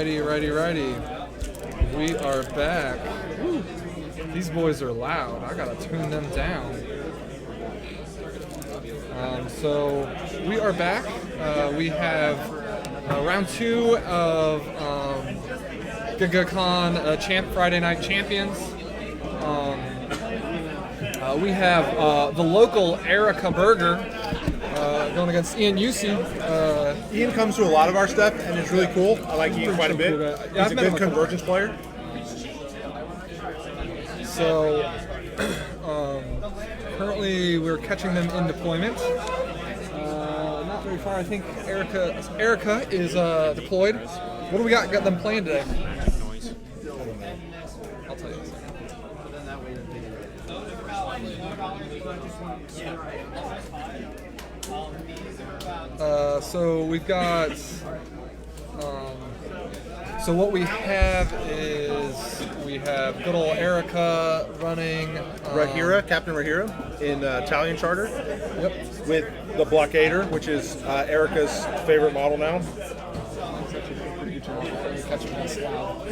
Righty. We are back. Woo. These boys are loud. I gotta tune them down. So we are back. We have round 2 of Giga-con Friday Night Champions. We have the local Erica Berger going against Ian Yusi. Ian comes to a lot of our stuff and is really cool. I like Ian quite a bit. Cool. He's a good Convergence player. So currently we're catching them in deployment. Not very far. I think Erica is deployed. What do we got them playing today? I'll tell you in a second. So we've got. So what we have is we have good old Erica running Rehera, Captain Rehera in Italian charter. Yep. With the Blockader, which is Erica's favorite model now. It's actually a pretty good job of catching this now.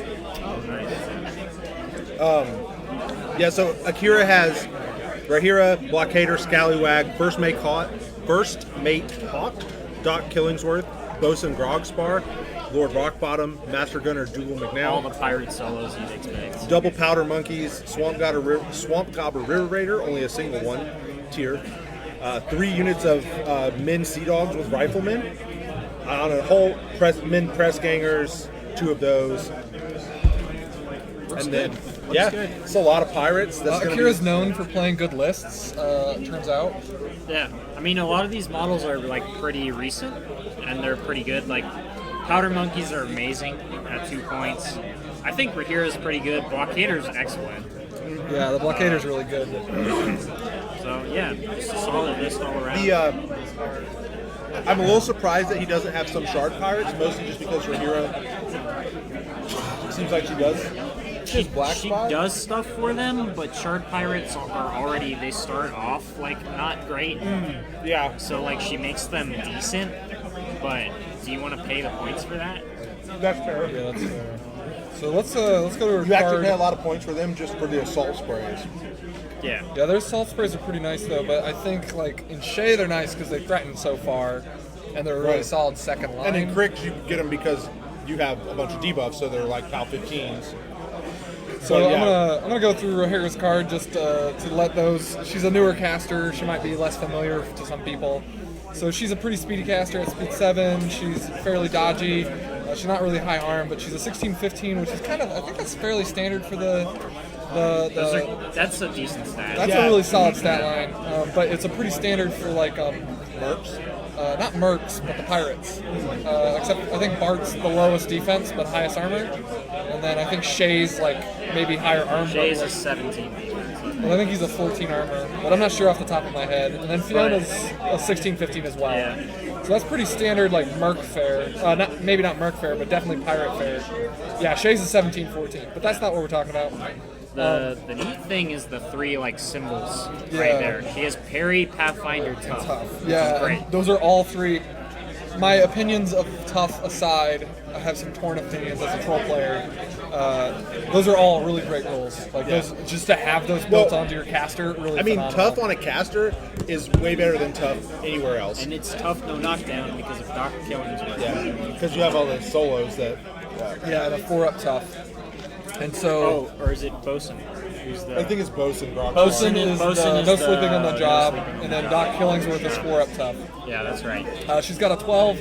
Yeah, so Akira has Rehera, Blockader, Scallywag, First Mate Hawk, Doc Killingsworth, Bosun Grogspar, Lord Rockbottom, Master Gunner Dougal McNeil. All the pirate solos you'd expect. Double Powder Monkeys, Swamp Gobbler River Raider, only a single one tier. 3 units of Min Sea Dogs with Riflemen. On a whole, Min Press Gangers, 2 of those. And then, it's a lot of pirates. Akira's known for playing good lists, turns out. Yeah, I mean, a lot of these models are like pretty recent, and they're pretty good. Like, Powder Monkeys are amazing at 2 points. I think Rehera's pretty good. Blockader's excellent. Yeah, the Blockader's really good. So, yeah, just a solid list all around. I'm a little surprised that he doesn't have some shard pirates, mostly just because Rehera seems like she does. She does stuff for them, but shard pirates are already, they start off like not great. Yeah. So like she makes them decent, but do you want to pay the points for that? That's fair. Yeah, that's fair. So let's go to a You actually card. pay a lot of points for them just for the assault sprays. Yeah. Yeah, their assault sprays are pretty nice though, but I think like in Shay they're nice because they threaten so far, and they're a really solid second line. And in Cricks you get them because you have a bunch of debuffs, so they're like PAL 15s. So I'm gonna go through Rehera's card just to let those. She's a newer caster. She might be less familiar to some people. So she's a pretty speedy caster at speed 7. She's fairly dodgy. She's not really high arm, but she's a 16-15, which is kind of, I think that's fairly standard for that's a decent stat. That's a really solid stat line, but it's a pretty standard for like mercs. Not mercs, but the pirates. Except I think Bart's the lowest defense, but highest armor. And then I think Shay's like maybe higher armor. Shay's a 17. Well, I think he's a 14 armor, but I'm not sure off the top of my head. And then Fiona's a 16-15 as well. Yeah. So that's pretty standard, like merc fare. Maybe not merc fare, but definitely pirate fare. Yeah, Shay's a 17-14, but that's not what we're talking about. The neat thing is the 3 like symbols right there. She has Parry, Pathfinder, Tough. Yeah, great. Those are all 3. My opinions of Tough aside, I have some torn opinions as a troll player. Those are all really great rolls. Like those, just to have those built onto your caster, really. I mean, phenomenal. Tough on a caster is way better than Tough anywhere else. And it's Tough no knockdown because of Doc Killingsworth. Yeah, because you have all the solos that. Yeah, the 4-up Tough. And so, or is it Bosun? Who's the? I think it's Bosun. Bosun is no sleeping on the job, no sleeping. and then Doc Killingsworth is 4-up Tough. Yeah, that's right. She's got a 12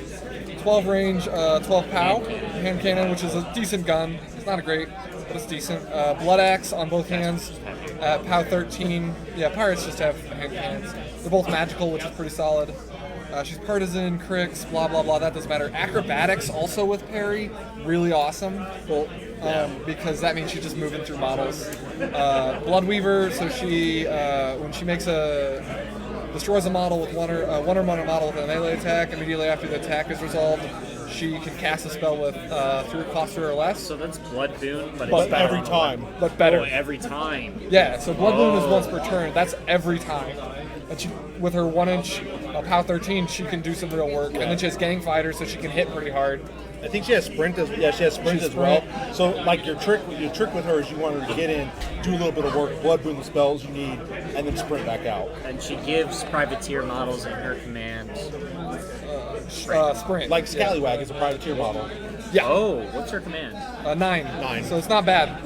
range, 12 POW hand cannon, which is a decent gun. It's not a great, but it's decent. Blood axe on both hands, POW 13. Yeah, pirates just have hand cannons. They're both magical, which is pretty solid. She's partisan, cricks, blah blah blah. That doesn't matter. Acrobatics also with parry, really awesome. Because that means she's just moving through models. Bloodweaver, so she when she destroys a model with one or more model with a melee attack, immediately after the attack is resolved, she can cast a spell with 3 cost or less. So that's Blood Boon, but But it's better every on time. But better. Oh, every time. Yeah, so Blood Boon is once per turn. That's every time. And she, with her 1-inch POW 13, she can do some real work. And then she has Gang Fighter, so she can hit pretty hard. I think she has sprint as well. So like your trick with her is you want her to get in, do a little bit of work, blood boon the spells you need, and then sprint back out. And she gives privateer models in her command. Sprint. Like Scallywag is a privateer model. Yeah. Oh, what's her command? 9. So it's not bad.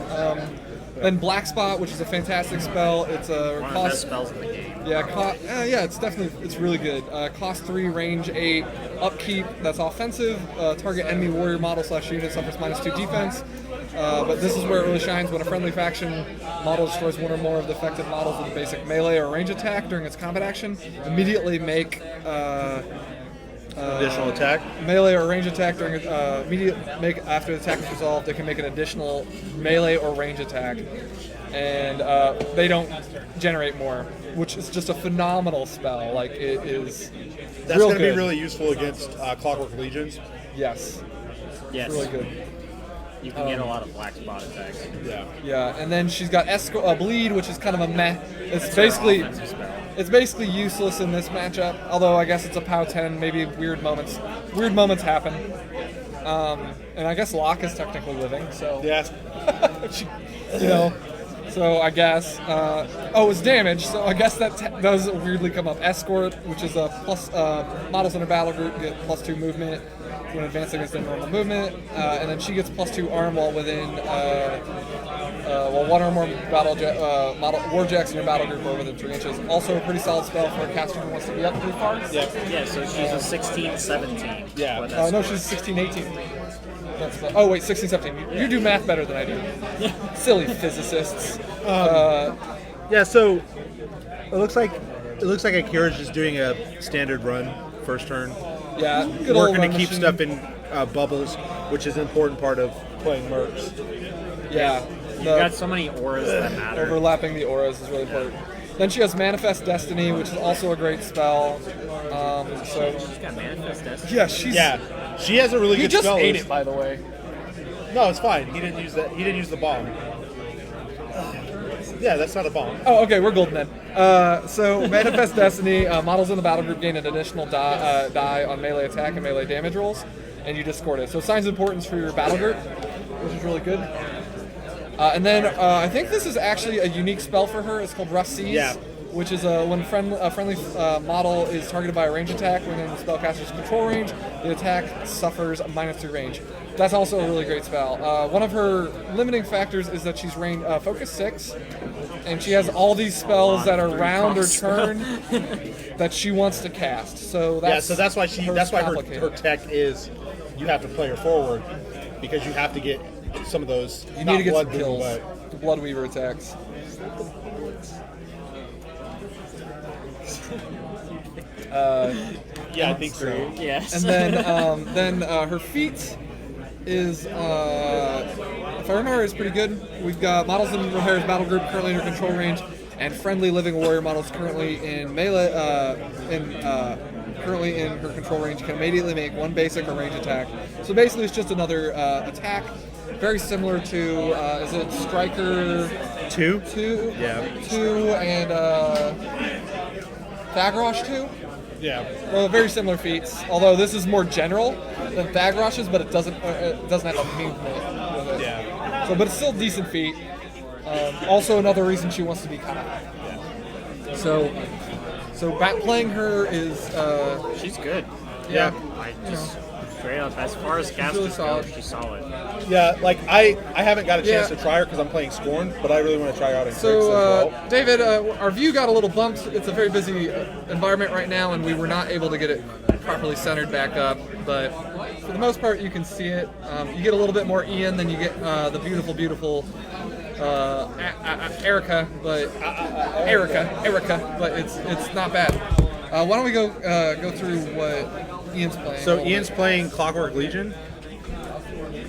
Then Black Spot, which is a fantastic spell. It's a One of the best spells in the game. Yeah, it's really good. Cost 3, range 8, upkeep. That's offensive. Target enemy warrior model / unit suffers -2 defense. But this is where it really shines when a friendly faction model destroys one or more of the affected models with a basic melee or range attack during its combat action. Immediately make Additional attack. Melee or range attack during after the attack is resolved. They can make an additional melee or range attack, and they don't generate more, which is just a phenomenal spell. Like it is. That's going to be really useful against Clockwork Legions. Yes. Yes. It's really good. You can get a lot of Black Spot attacks. Yeah, and then she's got Bleed, which is kind of a meh. That's her offensive spell. It's basically useless in this matchup. Although I guess it's a POW 10. Maybe weird moments happen. And I guess Locke is technically living. So Yes. So I guess. It's damage. So I guess that does weirdly come up. Escort, which is a plus models in a battle group get +2 movement when advancing against their normal movement, and then she gets +2 arm while within. One or more warjacks in your battle group are within 3 inches. Also a pretty solid spell for a caster who wants to be up pretty far. Yeah, so she's a 16-17. Yeah. No, she's 16-18. Oh wait, 16-17. You do math better than I do. Silly physicists. Yeah. So it looks like Akira's just doing a standard run first turn. Yeah, good old working run to keep machine. stuff in bubbles, which is an important part of playing mercs. Yeah. You've got so many auras that matter. Overlapping the auras is really important. Then she has Manifest Destiny, which is also a great spell. She's got Manifest Destiny. Yeah, She has a really He good just spell. ate it, by the way. No, it's fine. He didn't use that. He didn't use the bomb. Yeah, that's not a bomb. Oh, okay, we're golden then. So Manifest Destiny, models in the battle group gain an additional die on melee attack and melee damage rolls, and you discord it. So signs of importance for your battle group, which is really good. And then I think this is actually a unique spell for her. It's called Rough Seas, which is when a friendly model is targeted by a range attack within the spellcaster's control range, the attack suffers a -3 range. That's also a really great spell. One of her limiting factors is that she's focus 6, and she has all these spells that are round or turn that she wants to cast. So that's why her tech is you have to play her forward because you have to get some of those. You need to get some blood kills. but The Bloodweaver attacks. yeah, I think so. Yes. And then her feat is, if I remember, is pretty good. We've got models in Rehera's battle group currently in her control range, and friendly living warrior models currently in melee, currently in her control range can immediately make one basic or range attack. So basically, it's just another attack, very similar to is it Striker 2? 2? Yeah. 2 and Thagrosh 2. Yeah. Well, very similar feats. Although this is more general than Thagrosh's, but it doesn't have a movement with it. Yeah. So, but it's still a decent feat. Also, another reason she wants to be kind of. So playing her is. She's good. Yeah. Straight up, as far as casters really go, solid. she's solid. Yeah, like I haven't got a chance to try her because I'm playing Scorn, but I really want to try her out in Cyriss as well. David, our view got a little bumped. It's a very busy environment right now, and we were not able to get it properly centered back up. But for the most part, you can see it. You get a little bit more Ian than you get the beautiful Erica, but it's not bad. Why don't we go through what Ian's playing? So Ian's playing Clockwork Legion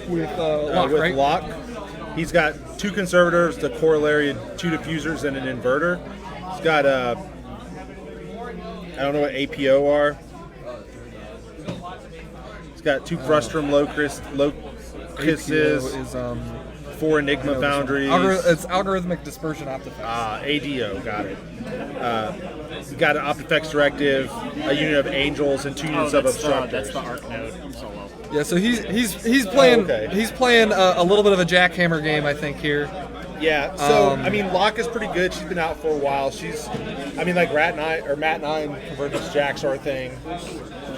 with Locke, right? Locke. He's got 2 conservators, the corollary, 2 diffusers, and an inverter. He's got I don't know what APO are. He's got 2 Frustrum Locuses. APO is 4 Enigma Foundries. It's algorithmic dispersion optifex. ADO, got it. We got an Optifex Directive, a unit of Angels, and 2 units of Obstructors. That's the Arc Node solo. Yeah, so he's playing he's playing a little bit of a jackhammer game, I think, here. Yeah, so I mean, Locke is pretty good. She's been out for a while. I mean, like Matt and I and Convergence Jacks are a thing.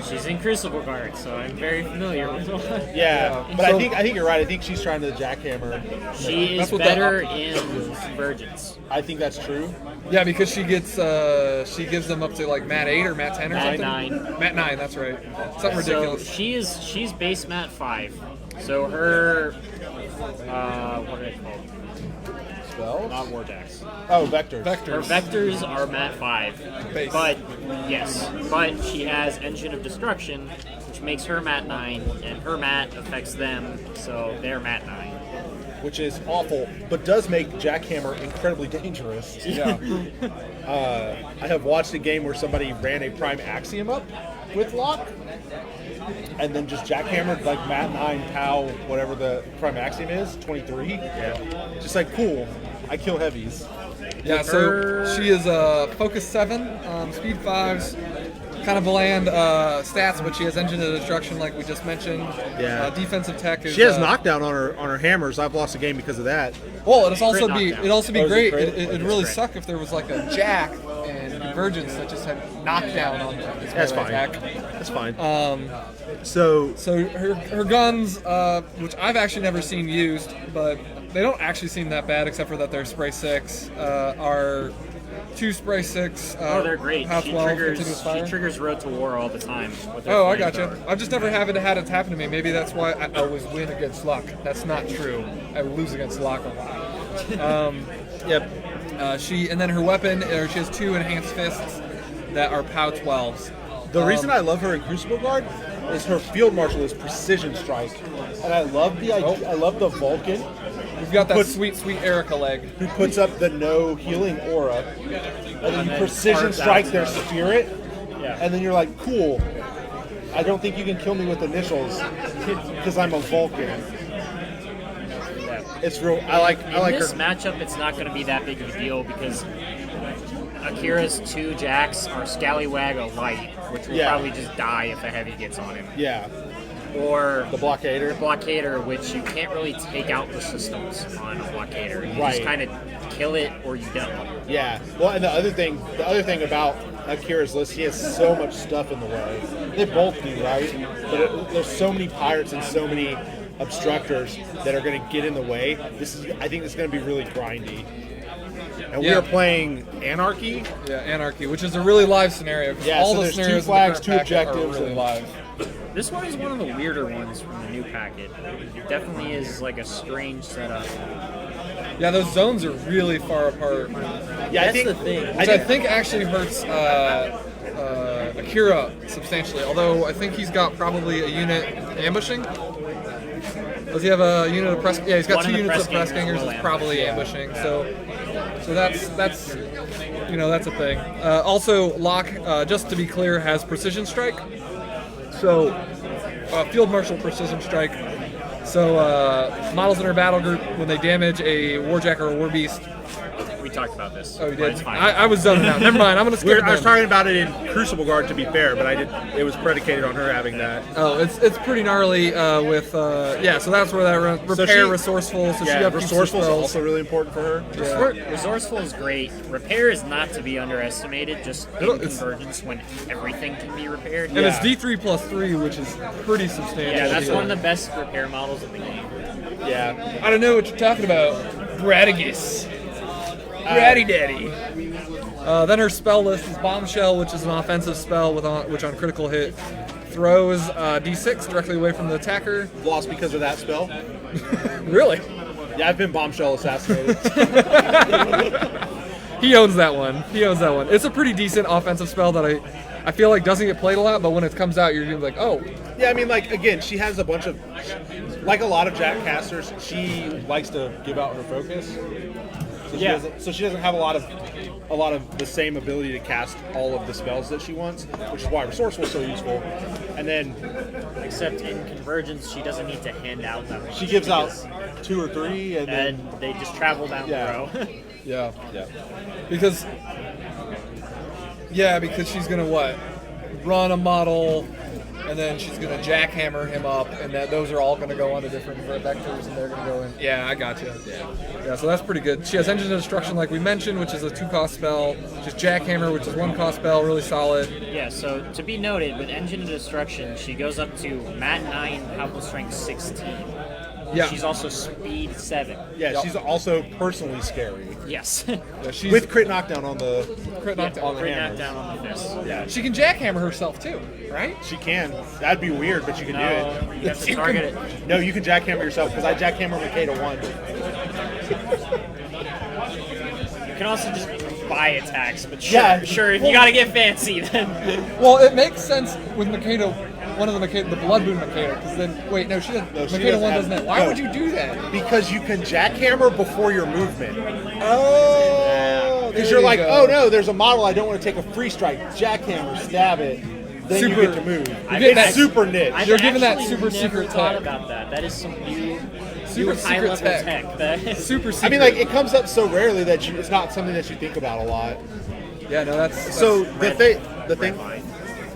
She's in Crucible Guard, so I'm very familiar with one. Yeah, but I think you're right. I think she's trying to jackhammer. She is better in Convergence. I think that's true. Yeah, because she gives them up to like Mat 8 or Mat 10 or something. Mat 9. Mat 9, that's right. Something ridiculous. So she's base Mat 5. So her what are they called? Spells? Not Vortex. Oh, Vectors. Her vectors are Mat 5. Base. But she has Engine of Destruction, which makes her Mat 9, and her Mat affects them, so they're Mat 9. Which is awful, but does make Jackhammer incredibly dangerous. Yeah. I have watched a game where somebody ran a Prime Axiom up with Locke, and then just jackhammered like Mat 9, POW, whatever the Prime Axiom is, 23. Yeah. Just like, cool, I kill heavies. Yeah, so she is Focus 7, Speed 5s, kind of bland stats, but she has Engine of Destruction, like we just mentioned. Yeah. Defensive tech is. She has knockdown on her hammers. I've lost a game because of that. Well, it'd also be great. It It'd really suck if there was like a Jack and Convergence that just had knockdown on this That's fine. attack. That's fine. So her guns, which I've actually never seen used, but they don't actually seem that bad, except for that they're spray 6, are 2 spray 6. They're great. Half She 12, triggers Road to War all the time. With her I gotcha. flamethrower. I've just never had it happen to me. Maybe that's why I always win against Locke. That's not true. I lose against Locke a lot. Yep. And then her weapon, she has 2 enhanced fists that are POW 12s. The reason I love her in Crucible Guard is her Field Marshal is Precision Strike, and I love the idea. I love the Vulcan. We've got that sweet Erica leg. Who puts up the no healing aura, and then you precision strike their spirit, and then you're like, cool. I don't think you can kill me with initials because I'm a Vulcan. It's real. I like this her. matchup, it's not going to be that big of a deal because Akira's 2 jacks are Scallywag a light, which will probably just die if a heavy gets on him. Yeah. Or the blockader, which you can't really take out the systems on a blockader. You just kind of kill it or you don't. Yeah. Well, and the other thing about Akira's list, he has so much stuff in the way. They both do, right? But there's so many pirates and so many obstructors that are going to get in the way. I think this is going to be really grindy. And we are playing Anarchy. Yeah, Anarchy, which is a really live scenario. Yeah, all so the there's scenarios 2 flags, 2 are objectives, really live. This one is one of the weirder ones from the new packet. It definitely is like a strange setup. Yeah, those zones are really far apart. Yeah, that's the thing. Which I think actually hurts Akira substantially. Although I think he's got probably a unit ambushing. Does he have a unit of press? Yeah, he's got 2 units of press gangers that's probably ambushing. So that's that's a thing. Also, Locke, just to be clear, has precision strike. So Field Marshal precision strike. So models in her battle group, when they damage a Warjack or a Warbeast. We talked about this. Oh, you did? It's fine. I was zoning out. Never mind. I'm going to skip it. I was talking about it in Crucible Guard, to be fair, but it was predicated on her having that. Oh, it's pretty gnarly with so that's where that runs. Repair, resourceful. So she resourceful is also really important for her. Yeah. Resourceful is great. Repair is not to be underestimated. Just in Convergence when everything can be repaired. And it's D3+3, which is pretty substantial. Yeah, that's one of the best repair models in the game. Yeah. I don't know what you're talking about. Bradigus. Bratty Daddy. Then her spell list is Bombshell, which is an offensive spell which on critical hit throws D6 directly away from the attacker. Lost because of that spell. Really? Yeah, I've been Bombshell assassinated. He owns that one. It's a pretty decent offensive spell that I feel like doesn't get played a lot, but when it comes out, you're gonna be like, oh. Yeah, I mean, like, again, she has a bunch of, like a lot of Jack casters, she likes to give out her focus. So she doesn't have a lot of a lot of the same ability to cast all of the spells that she wants, which is why Resourceful is so useful. And then, Except in Convergence, she doesn't need to hand out them. she gives out 2 or 3, and then And they just travel down Yeah. the row. Yeah. yeah, Because she's gonna what? Run a model, and then she's gonna jackhammer him up, and those are all gonna go onto different vectors, and they're gonna go in. Yeah, I got you. Yeah, so that's pretty good. She has Engine of Destruction, like we mentioned, which is a 2-cost spell. Just jackhammer, which is 1-cost spell, really solid. Yeah, so to be noted, with Engine of Destruction, she goes up to Mat 9, Powerful Strength 16. Yeah. She's also Speed 7. yeah. Yep. She's also personally scary Yes. Yeah, she's with crit knockdown on the crit knockdown. on the Bring hammers. that down on the fist. Yeah, She can jackhammer herself too, right? she can. That'd be weird, but you can do No, it. you have to You target can- it. No, you can jackhammer yourself because I jackhammer Makeda 1. You can also just buy attacks, but Yeah. sure, if you gotta get fancy, then Well, it makes sense with Makeda, one of the Makeda, the Blood Moon Makeda, because then, wait, no, she doesn't. No, she Makeda doesn't 1 have- doesn't have. Why no. would you do that? Because you can jackhammer before your movement. Oh, Because you're like, oh no, there's a model I don't want to take a free strike. Jackhammer, stab it. Then Super- you get to move. You get that- It's super niche. I've You're given that actually super never secret thought tech. about that. That is some new Super high secret level tech. That Super secret. I mean, like, it comes up so rarely that it's not something that you think about a lot. yeah, no, that's So Red- the thing,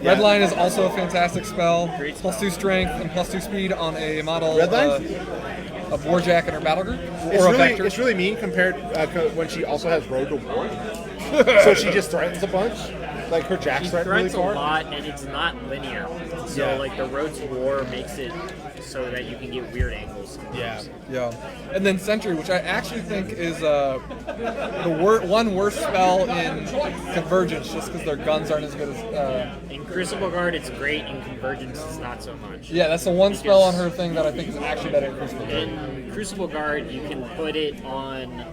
Red yeah. Line is also a fantastic spell. Great +2 strength and +2 speed on a model Red Line? of Warjack in her battle group It's or a really, vector. it's really mean compared when she also has Road to War. So she just threatens a bunch. Like her jacks She threaten really threats a far. lot, and it's not linear. So, Yeah. like, the Road to War makes it so that you can get weird angles. Yeah. Yeah, and then Sentry, which I actually think is the one worst spell in Convergence, just because their guns aren't as good as. In Crucible Guard, it's great. In Convergence, it's not so much. Yeah, that's the one spell on her thing that I think is actually better in Crucible. In Crucible Guard, you can put it on.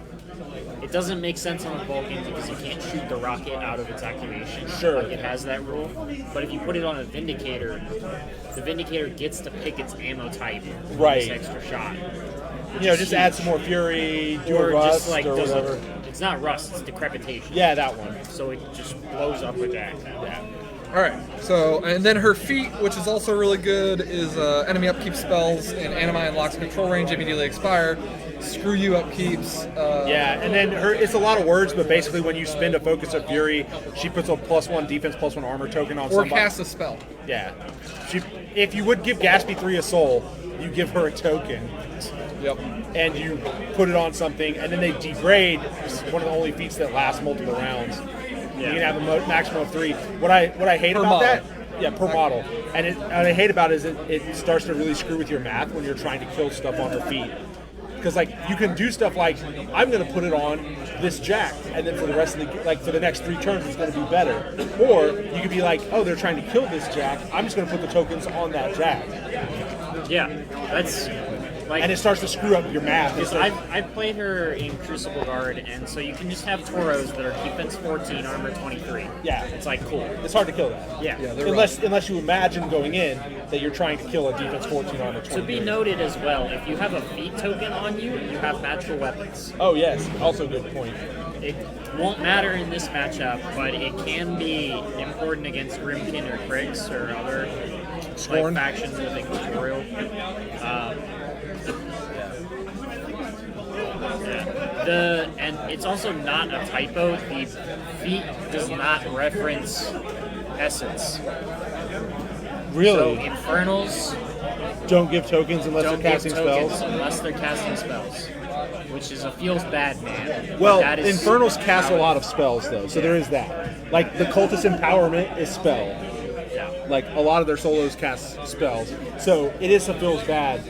It doesn't make sense on the Vulcan because you can't shoot the rocket out of its activation. Sure. Like, it has that rule. But if you put it on a Vindicator, the Vindicator gets to pick its ammo type. with Right. This extra shot. You know, just add some more fury, do Or a rust just like or does whatever. it's not rust, it's decrepitation. Yeah, that one. So it just blows up a jack. Yeah. All right, so and then her feat, which is also really good, is enemy upkeep spells in Animi and Locke's control range immediately expire. Screw you upkeeps. Yeah, and then it's a lot of words, but basically when you spend a Focus of Fury, she puts a +1 defense, +1 armor token on Or somebody. cast a spell. Yeah. If you would give Gatsby 3 a soul, you give her a token, Yep. and you put it on something, and then they degrade. It's one of the only feats that lasts multiple rounds. You can have a maximum of 3. What I hate Per about model. that, yeah, per model. And what I hate about it is it starts to really screw with your math when you're trying to kill stuff on her feet. Because like you can do stuff like I'm going to put it on this jack, and then for the rest of the for the next 3 turns it's going to be better. Or you could be like, oh, they're trying to kill this jack. I'm just going to put the tokens on that jack, Yeah, that's like. and it starts to screw up your math. Because It's like- I've played her in Crucible Guard, and so you can just have Toros that are defense 14, armor 23. Yeah. It's like cool. it's hard to kill that. Yeah. Yeah, they're Unless you imagine going in that you're trying to kill a defense 14 armor 23. To be noted as well, if you have a feat token on you, you have natural weapons. Oh yes, also a good point. It won't matter in this matchup, but it can be important against Grimkin or Krix or other Scorn. like factions with Inquisitorial. Yeah. And it's also not a typo. The feat does not reference essence. Really, So Infernals don't give tokens unless don't they're give casting tokens spells. unless they're casting spells, which is a feels bad man. Well, That is Infernals cast a how it- lot of spells though, so there is that. Like the Cultist Empowerment is spell. Yeah. Like a lot of their solos cast spells, so it is a feels bad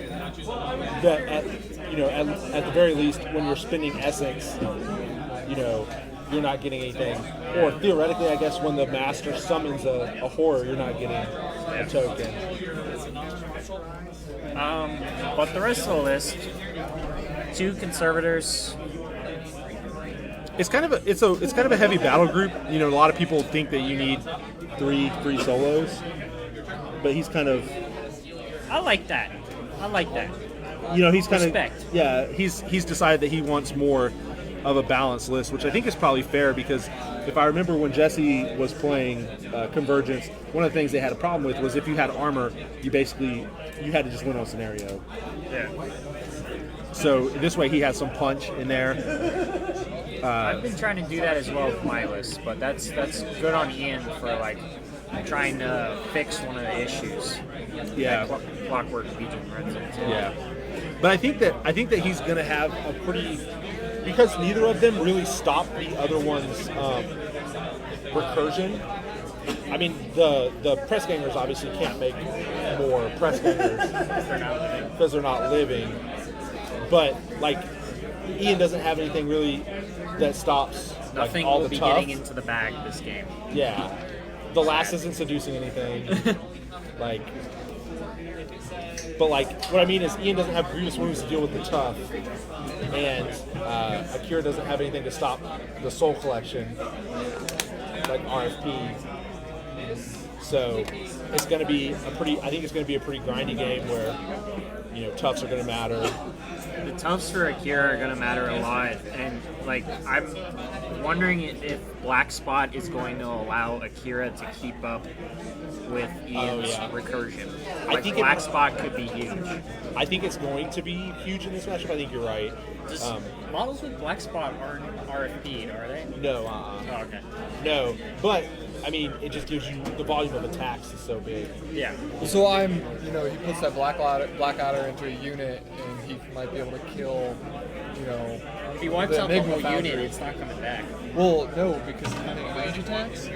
that at the very least when you're spending Essex, you're not getting anything. Or theoretically, I guess when the master summons a horror, you're not getting a token. But the rest of the list, 2 conservators. It's kind of a heavy battle group. A lot of people think that you need three solos, but he's kind of I like that. He's he's kind Respect. of he's decided that he wants more of a balanced list, which I think is probably fair because if I remember when Jesse was playing Convergence, one of the things they had a problem with was if you had armor, you had to just win on scenario. Yeah. So this way he has some punch in there. I've been trying to do that as well with my list, but that's good on Ian for like trying to fix one of the issues. Yeah. That Clockwork Legion runs into. Yeah. But I think that he's going to have a pretty, because neither of them really stop the other one's recursion. I mean, the press gangers obviously can't make more press gangers because they're not living. But like, Ian doesn't have anything really that stops Nothing like, all will the be tough. getting into the bag this game. Yeah, the last isn't seducing anything. Like, but like, what I mean is Ian doesn't have grievous wounds to deal with the tough, and Akira doesn't have anything to stop the soul collection, like RFP. So it's going to be I think it's going to be a pretty grindy game where, you know, toughs are going to matter. The toughs for Akira are going to matter a lot, and like I'm wondering if Black Spot is going to allow Akira to keep up with Ian's recursion. Like, I think Black Spot could be huge. I think it's going to be huge in this matchup. I think you're right. Models with Black Spot aren't RFP'd, are they? No. Oh, okay. No, but I mean, it just gives you the volume of attacks is so big. Yeah. So he puts that Black Adder into a unit, and he might be able to kill, If he wipes the out the Enigma whole Foundry. unit, it's not coming back. Well, no, because he's using range attacks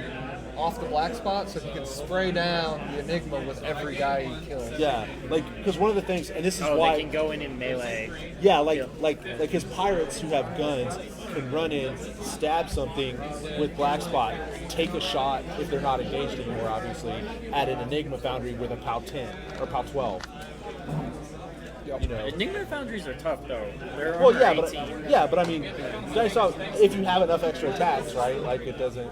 off the Black Spot, so he can spray down the Enigma with every guy he kills. Yeah, like because one of the things, and this is why they can go in melee. Yeah, like his pirates who have guns can run in, stab something with Black Spot, take a shot if they're not engaged anymore, obviously, at an Enigma Foundry with a POW 10 or POW 12. You know. Enigma Foundries are tough though. They're Well, armor 18. but I mean, dice out if you have enough extra attacks, right? Like it doesn't.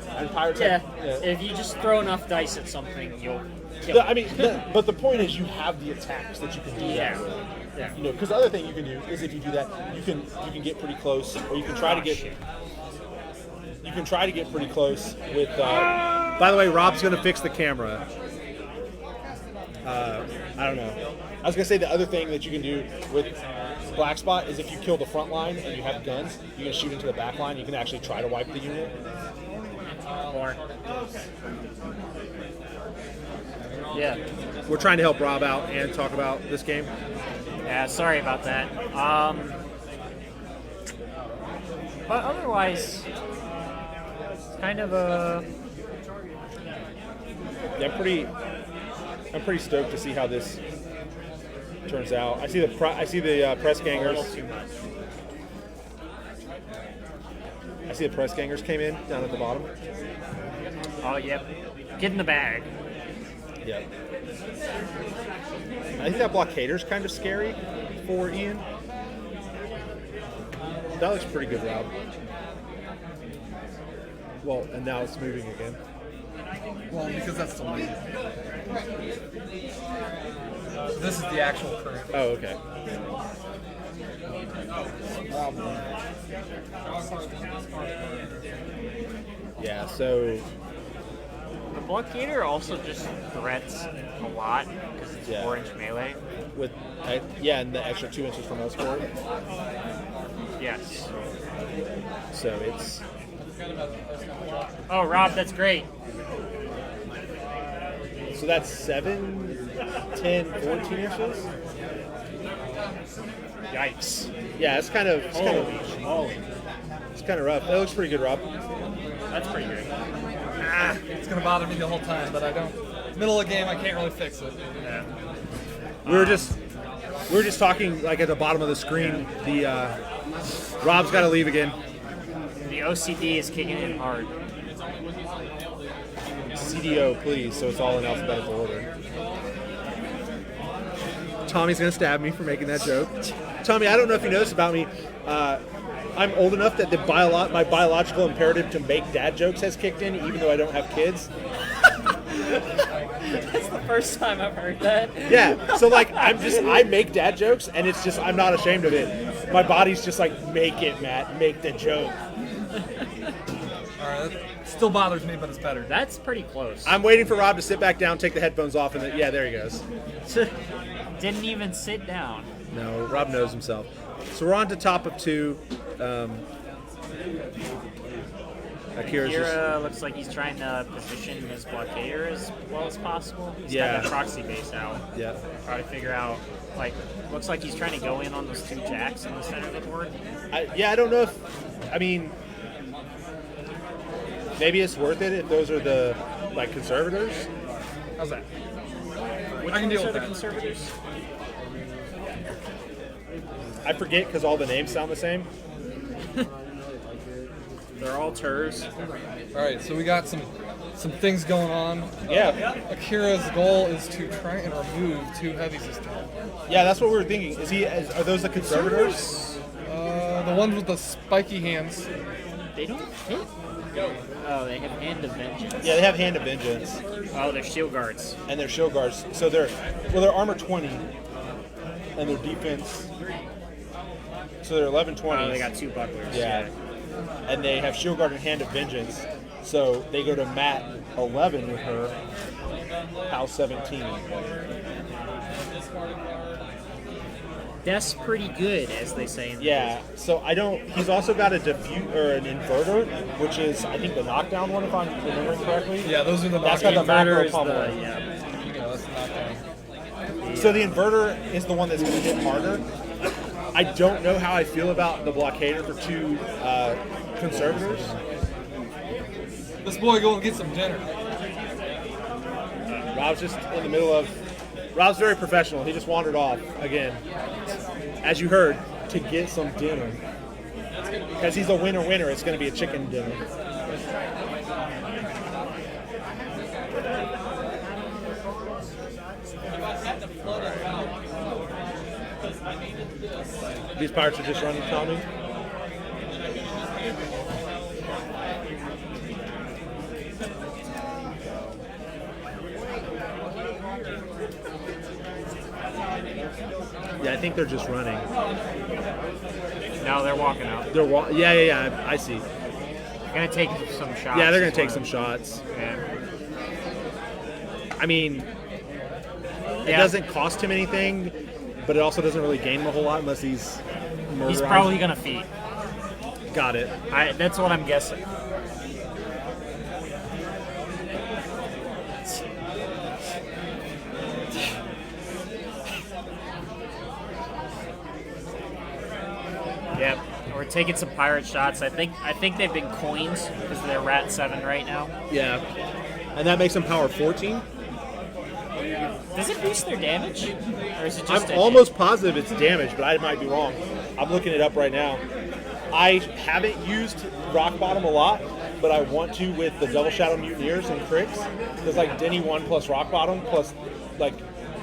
And pirates. If you just throw enough dice at something, you'll kill it. I mean, but the point is, you have the attacks that you can do that with. Yeah. You know, because the other thing you can do is if you do that, you can get pretty close, or you can try to get. You can try to get pretty close with. By the way, Rob's going to fix the camera. I don't know. I was going to say the other thing that you can do with Black Spot is if you kill the front line and you have guns, you can shoot into the back line. You can actually try to wipe the unit. More. Yeah. We're trying to help Rob out and talk about this game. Yeah, sorry about that. But otherwise, it's kind of a. Yeah, I'm pretty stoked to see how this turns out. I see the press gangers. A little too much. I see the press gangers came in down at the bottom. Oh, yep. Get in the bag. Yeah. I think that blockader's kind of scary for Ian. That looks pretty good, Rob. Well, and now it's moving again. Well, because that's the lead. This is the actual current. Oh, okay. Yeah, so The Blockader also just threats a lot because it's 4-inch melee. with and the extra 2 inches from us for it. Yes. So it's Oh, Rob, that's great. so that's 7, 10, 14 inches. Yikes. Yeah, it's kind of rough. That looks pretty good, Rob. That's pretty good. It's gonna bother me the whole time, but I don't. Middle of the game, I can't really fix it. Yeah. We were just talking like at the bottom of the screen. The Rob's got to leave again. The OCD is kicking in hard. CDO, please. So it's all in alphabetical order. Tommy's gonna stab me for making that joke. Tommy, I don't know if you know this about me. I'm old enough that my biological imperative to make dad jokes has kicked in, even though I don't have kids. That's the first time I've heard that. Yeah, so like I make dad jokes, and it's just I'm not ashamed of it. My body's just like, make it, Matt. Make the joke. All right, that still bothers me, but it's better. That's pretty close. I'm waiting for Rob to sit back down, take the headphones off, and then, yeah, there he goes. Didn't even sit down. No, Rob knows himself. So we're on to top of 2. Akira's Akira looks like he's trying to position his blockader as well as possible. He's Yeah. got that proxy base out. Yeah. Try to figure out, like, looks like he's trying to go in on those 2 jacks in the center of the board. I don't know if, I mean, maybe it's worth it if those are the, like, conservators. How's that? Which I can ones deal are with the that. conservators? I forget because all the names sound the same. They're all Turs. All right, so we got some things going on. Yeah. Akira's goal is to try and remove 2 heavies this time. Yeah, that's what we were thinking. Are those the conservators? The ones with the spiky hands. They don't hit. Oh, they have Hand of Vengeance. Yeah, they have Hand of Vengeance. Oh, they're shield guards. And they're shield guards. So they're armor 20 and their defense. So they're 11 20. Oh, they got 2 bucklers. Yeah. And they have shield guard and Hand of Vengeance. So they go to mat 11 with her, house 17. That's pretty good, as they say. In the Yeah, so he's also got a diffuse or an inverter, which is, I think, the knockdown one, if I'm remembering correctly. Yeah, those are the That's got the macro is pummel. yeah. Yeah, that's not So the inverter is the one that's going to hit harder. I don't know how I feel about the blockader for 2 conservators. This boy going to get some dinner. Rob's just in the middle of... Rob's very professional. He just wandered off, again, as you heard, to get some dinner. Because he's a winner. It's going to be a chicken dinner. These pirates are just running, Tommy. Yeah, I think they're just running. No, they're walking out. Yeah, I see. They're gonna take some shots. Yeah, they're going as to take well. some shots. Yeah. I mean, it doesn't cost him anything, but it also doesn't really gain him a whole lot unless he's murderized. He's probably gonna feed. Got it. That's what I'm guessing. Yep, we're taking some pirate shots. I think they've been coins because they're Rat 7 right now. Yeah. And that makes him power 14? Does it boost their damage, or is it just? I'm almost positive it's damage, but I might be wrong. I'm looking it up right now. I haven't used Rock Bottom a lot, but I want to with the Double Shadow Mutineers and Cricks. There's like Denny 1 plus Rock Bottom plus, like,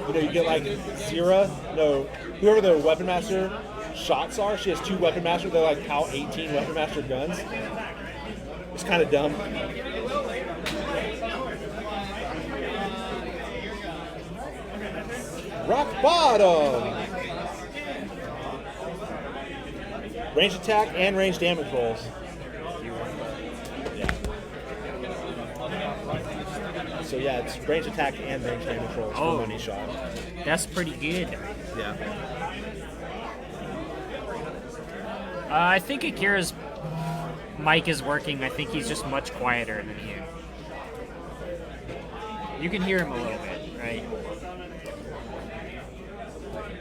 you get like whoever the Weapon Master shots are. She has 2 Weapon Master. They're like POW 18 Weapon Master guns. It's kind of dumb. Rock Bottom! Range attack and range damage rolls. Yeah. So yeah, it's range attack and range damage rolls for money shot. That's pretty good. Yeah. I think Akira's mic is working. I think he's just much quieter than you. You can hear him a little bit, right?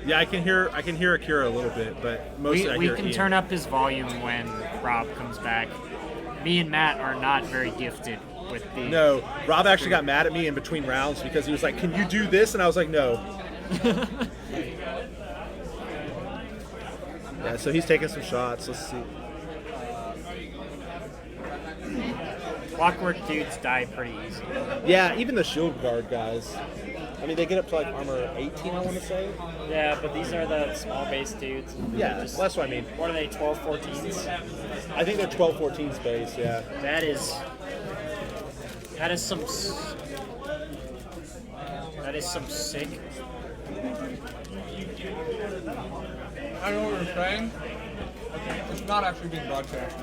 Yeah, I can hear Akira a little bit, but mostly we can turn up his volume when Rob comes back. Me and Matt are not very gifted with the... No, Rob actually got mad at me in between rounds because he was like, "Can you do this?" And I was like, "No." Yeah, so he's taking some shots. Let's see. Clockwork dudes die pretty easy. Yeah, even the shield guard guys. I mean, they get up to like armor 18, I want to say. Yeah, but these are the small base dudes. Yeah, that's what I mean. What are they, 12, 14s? I think they're 12, 14 space, yeah. That is some sick. I know what you're saying. It's not actually being broadcast.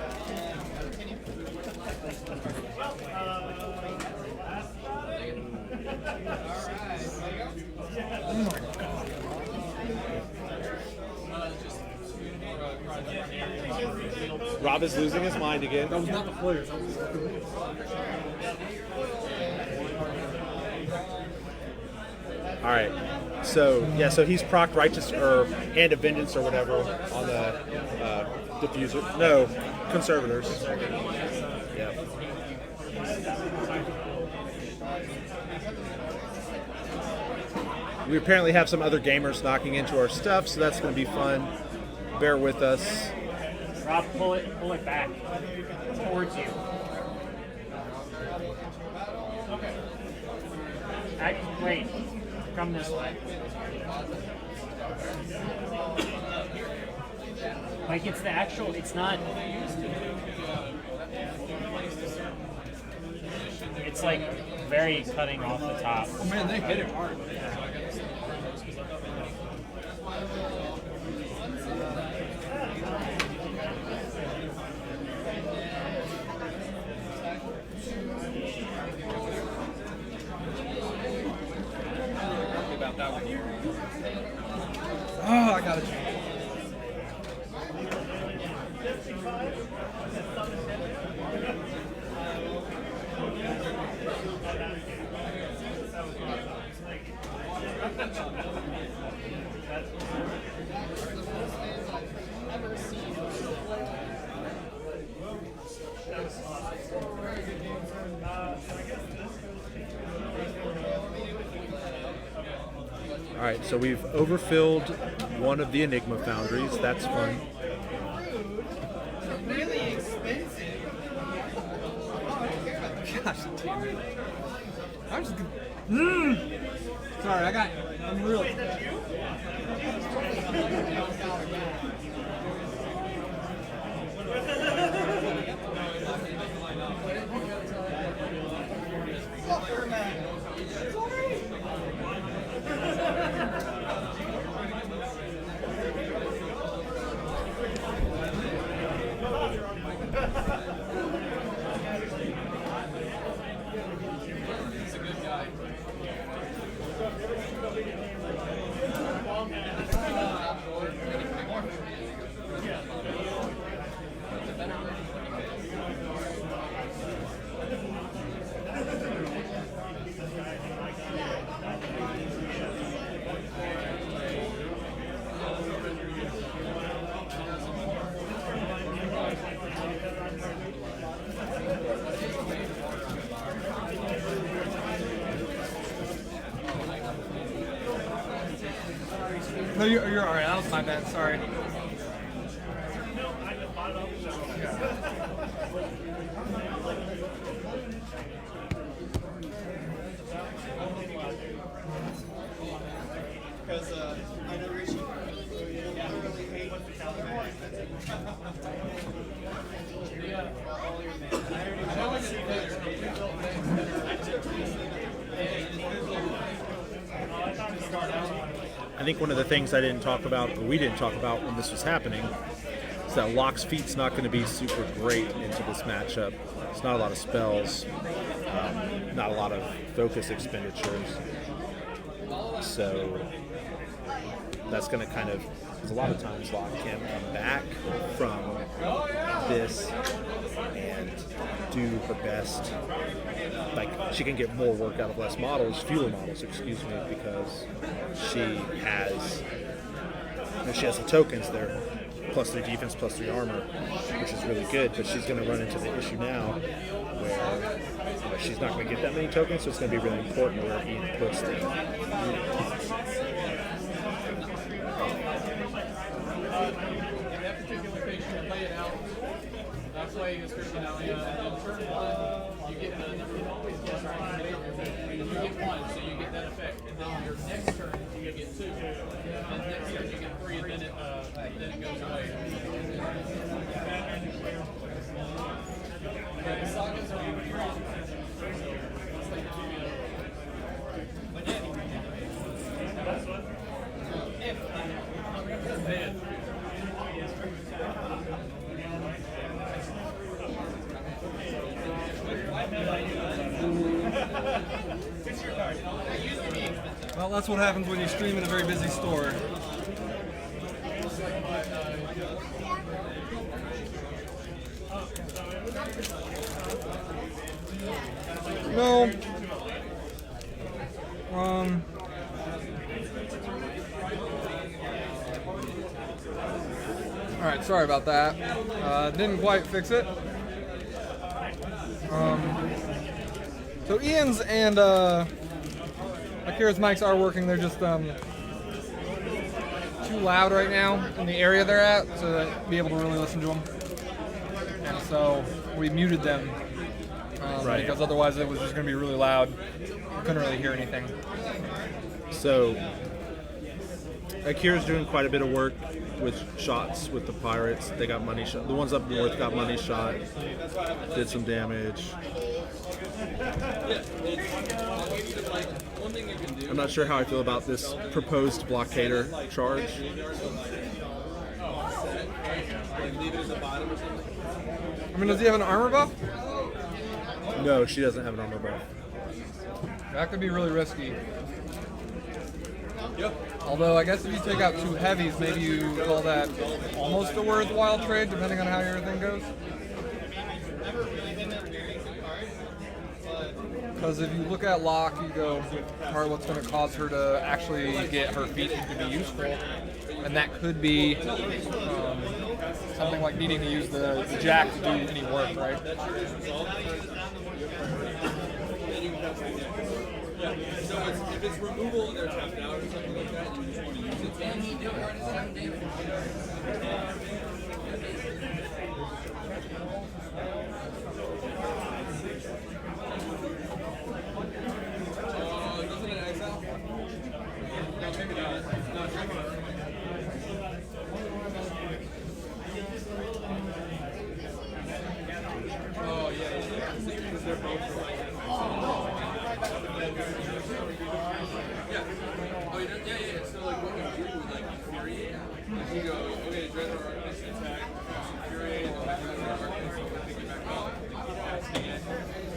Oh my god. Rob is losing his mind again. That was not the players. All right. So yeah, so he's procced Righteous or Hand of Vengeance or whatever on the diffuser. No, Conservators. Yeah. We apparently have some other gamers knocking into our stuff, so that's going to be fun. Bear with us. Rob, pull it back towards you. Wait, come this way. Like it's the actual. It's not. It's like very cutting off the top. Oh man, they hit it hard. About that one. Oh, I got it. All right, so we've overfilled one of the Enigma foundries. That's fun. Really expensive. Gosh damn it. I'm just gonna... Sorry, I'm really... No, you're all right. That was my bad. Sorry. Because I know Richie literally hate I think one of the things I didn't talk about, or we didn't talk about when this was happening, is that Locke's feat's not going to be super great into this matchup. It's not a lot of spells, not a lot of focus expenditures. So that's going to kind of, because a lot of times Locke can come back from this and do her best. Like, she can get more work out of less models, fewer models, excuse me, because she has the tokens there, +3 defense, +3 armor, which is really good, but she's going to run into the issue now where she's not going to get that many tokens, so it's going to be really important where Ian puts them. That's why you turn one, you get the number of always plus you get one, so you get that effect. And then your next turn you get two. And next turn you get three, and then it goes away. The sagas are Well, that's what happens when you stream in a very busy store. No. Alright, sorry about that. Didn't quite fix it. So Ian's and Akira's mics are working. They're just too loud right now in the area they're at to be able to really listen to them. And so we muted them because otherwise it was just going to be really loud. Couldn't really hear anything. So Akira's doing quite a bit of work with shots with the pirates. They got money shot. The ones up north got money shot. Did some damage. I'm not sure how I feel about this proposed blockader charge. I mean, does he have an armor buff? No, she doesn't have an armor buff. That could be really risky. Although, I guess if you take out 2 heavies, maybe you call that almost a worthwhile trade, depending on how your thing goes. Because if you look at Locke, you go, alright, what's going to cause her to actually get her feet to be useful? And that could be something like needing to use the jack to do any work, right? So if it's removal and they're tapped out or something like that, you just want to use it. And he did hard as 7 damage. Nothing in exile? No, maybe not. No, maybe not. Oh, yeah. Because they're both yeah. So like what you do with like infuriate, like you go, okay, Dreadnought Arcanist attack, infuriate, and then Dreadnought Arcanist will pick it back up.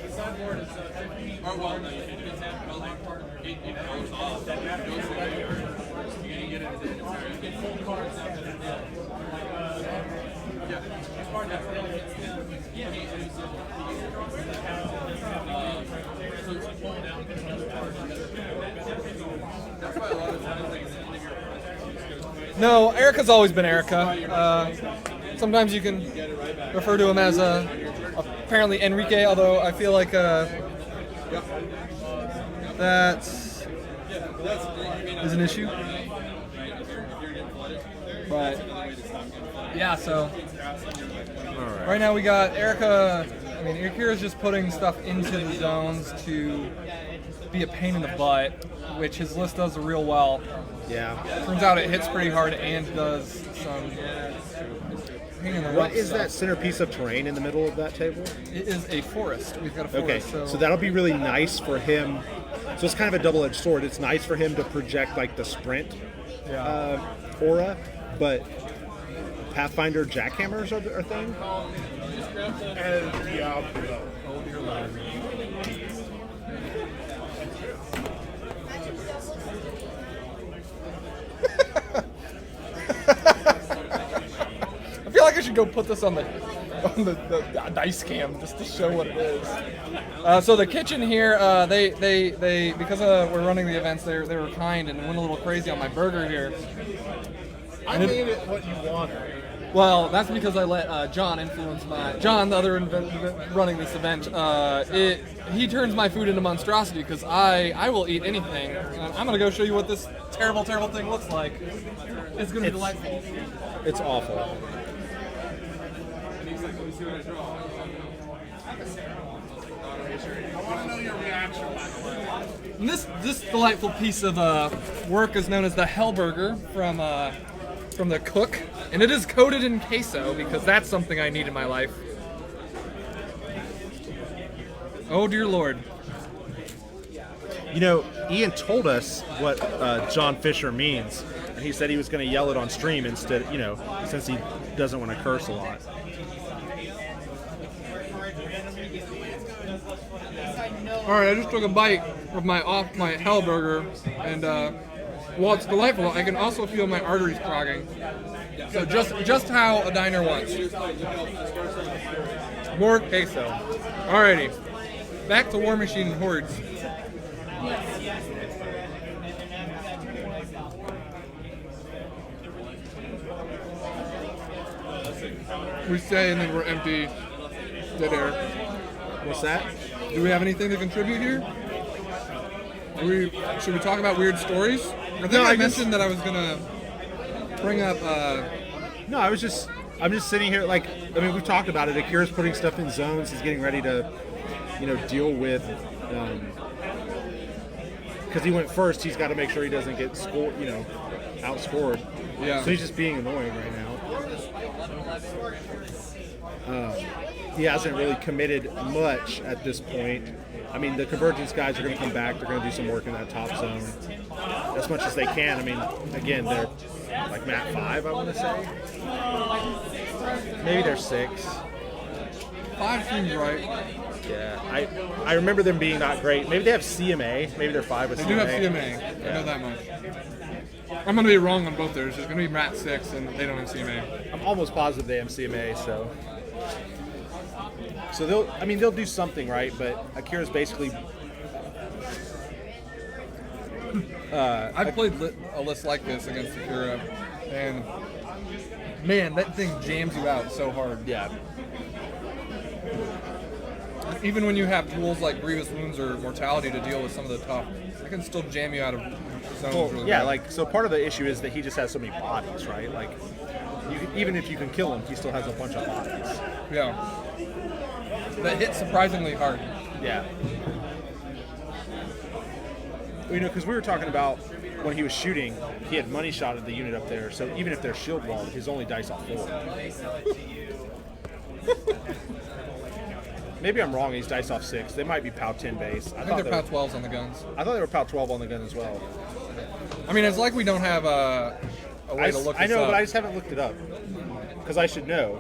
The sideboard is 50. Or well, no, you can attack, but like it goes off, it goes to the graveyard, so you get it as an entire. You get full cards after the deal. Yeah, it's part that really hits them. Yeah, so it's pulling out another card. That's why a lot of times like, No, Erica's always been Erica. Sometimes you can refer to him as apparently Enrique, although I feel like that is an issue. But yeah, so right now we got Erica. I mean, Akira's just putting stuff into the zones to be a pain in the butt, which his list does real well. Yeah. Turns out it hits pretty hard and does some pain in the What is stuff. that centerpiece of terrain in the middle of that table? It is a forest. We've got a forest. Okay, so that'll be really nice for him. So it's kind of a double-edged sword. It's nice for him to project like the sprint aura, but Pathfinder jackhammers are a thing. And Diablo. Oh dear Lord. I feel like I should go put this on the dice cam just to show what it is. So the kitchen here, they because we're running the events, they were kind and went a little crazy on my burger here. I made it what you wanted. Well, that's because I let John influence John, the other running this event. He turns my food into monstrosity because I will eat anything. I'm gonna go show you what this terrible thing looks like. It's gonna be delightful. It's awful. I want to know your reaction, by the way. And this delightful piece of work is known as the Hellburger from the cook, and it is coated in queso because that's something I need in my life. Oh dear Lord. You know, Ian told us what John Fisher means, and he said he was going to yell it on stream instead, since he doesn't want to curse a lot. All right, I just took a bite of my hell burger, and while it's delightful, I can also feel my arteries clogging. So just how a diner wants. More queso. Alrighty, back to War Machine and Hordes. We say and then we're empty, dead air. What's that? Do we have anything to contribute here? Should we talk about weird stories? I think I mentioned that I was gonna bring up. No, I'm just sitting here. Like, I mean, we've talked about it. Akira's putting stuff in zones. He's getting ready to, deal with. Because he went first, he's got to make sure he doesn't get scored. Outscored. Yeah. So he's just being annoying right now. He hasn't really committed much at this point. I mean, the Convergence guys are going to come back. They're going to do some work in that top zone as much as they can. I mean, again, they're like map 5, I want to say. Maybe they're 6. 5 seems right. Yeah, I remember them being not great. Maybe they have CMA. Maybe they're 5 with CMA. They do have CMA. I know that much. I'm going to be wrong on both theirs. There's going to be map 6, and they don't have CMA. I'm almost positive they have CMA, so they'll do something right, but Akira's basically I've played a list like this against Akira, and man, that thing jams you out so hard. yeah. Even when you have tools like Grievous Wounds or Mortality to deal with some of the tough, it can still jam you out of zones. Well, really yeah, bad. so part of the issue is that he just has so many bodies, right? Like, even if you can kill him, he still has a bunch of bodies. Yeah. That hit surprisingly hard. Yeah. Because we were talking about when he was shooting, he had money shot at the unit up there, so even if they're shield walled, his only dice off 4. Maybe I'm wrong, he's dice off 6. They might be POW 10 base. I think they're POW 12s on the guns. I thought they were POW 12 on the gun as well. I mean, it's like we don't have a way to look this I know, up. but I just haven't looked it up. Because I should know.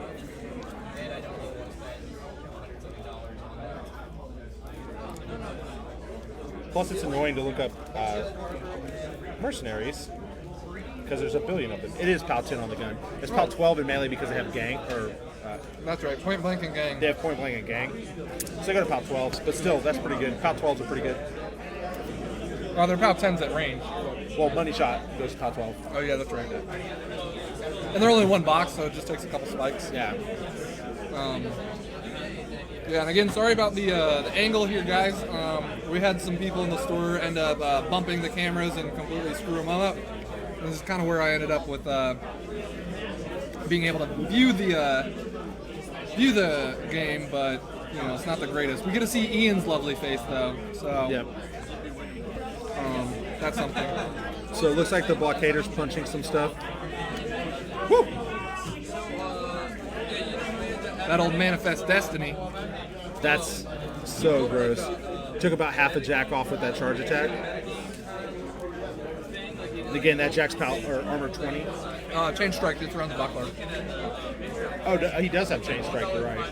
Plus, it's annoying to look up Mercenaries. Because there's a billion of them. It is POW 10 on the gun. It's POW 12 in melee because they have gang, or That's right, point blank and gang. they have point blank and gang. So they go to POW 12s, but still, that's pretty good. POW 12s are pretty good. Oh, they're POW 10s at range. Well, money shot goes to POW 12. Oh yeah, that's right. And they're only one box, so it just takes a couple spikes. Yeah. Yeah, and again, sorry about the angle here, guys. We had some people in the store end up bumping the cameras and completely screw them all up. This is kind of where I ended up with being able to view the game, but it's not the greatest. We get to see Ian's lovely face though, so Yep. That's something. So it looks like the blockader's punching some stuff. Woo! That old Manifest Destiny. That's so gross. Took about half a jack off with that charge attack. And again, that jack's armor 20. Chain strike, it's around the buckler. Oh, he does have chain strike, you're right.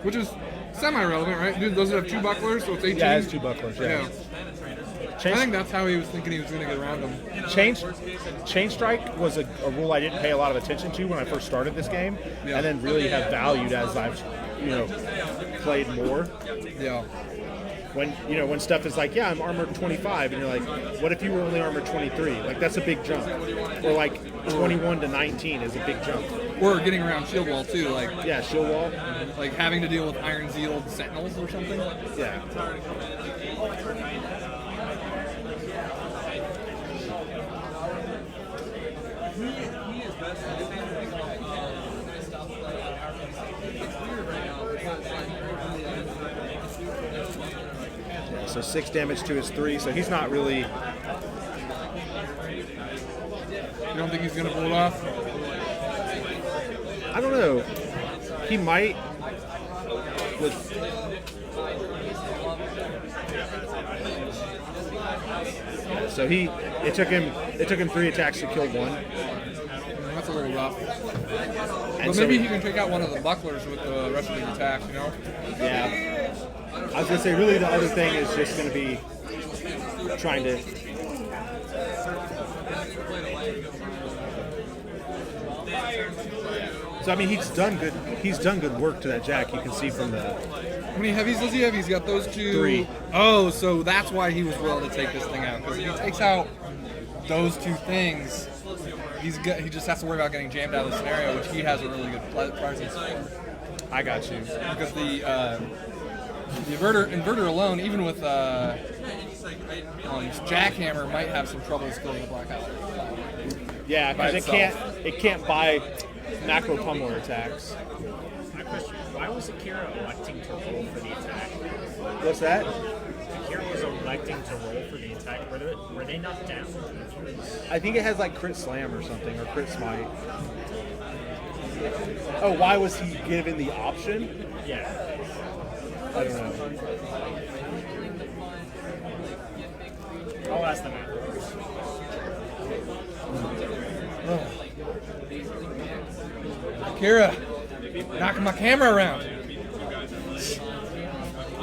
Which is semi-relevant, right? Dude, does it have 2 bucklers, so it's 18? Yeah, it has 2 bucklers, yeah. I think that's how he was thinking he was going to get around them. Chain strike was a rule I didn't pay a lot of attention to when I first started this game, Yeah. and then really have valued as I've played more. Yeah. When stuff is like, yeah, I'm armored 25, and you're like, what if you were only armored 23? Like, that's a big jump. Or like 21 to 19 is a big jump. Or getting around shield wall too, like Yeah, shield wall. like having to deal with iron zealed sentinels or something. Yeah. So 6 damage to his 3, so he's not really. You don't think he's gonna pull it off? I don't know. He might. So it took him 3 attacks to kill 1. That's a little rough. enough. And But so- maybe he can take out one of the bucklers with the rest of his attacks, you know? Yeah. I was gonna say, really, the other thing is just gonna be trying to. So I mean, he's done good. He's done good work to that jack. You can see from the. How many heavies does he have? He's got those 2. 3. Oh, so that's why he was willing to take this thing out. Because if he takes out those 2 things, he just has to worry about getting jammed out of the scenario, which he has a really good presence for. I got you. Because the inverter alone, even with jackhammer, might have some trouble skilling the black house. Yeah, By because itself. it can't buy macro pummeler attacks. My question: why was Akira electing to roll for the attack? What's that? Akira was electing to roll for the attack. Were they knocked down? I think it has like crit slam or something, or crit smite. Oh, why was he given the option? Yeah. I don't know. I'll ask them afterwards. Kira, knocking my camera around. I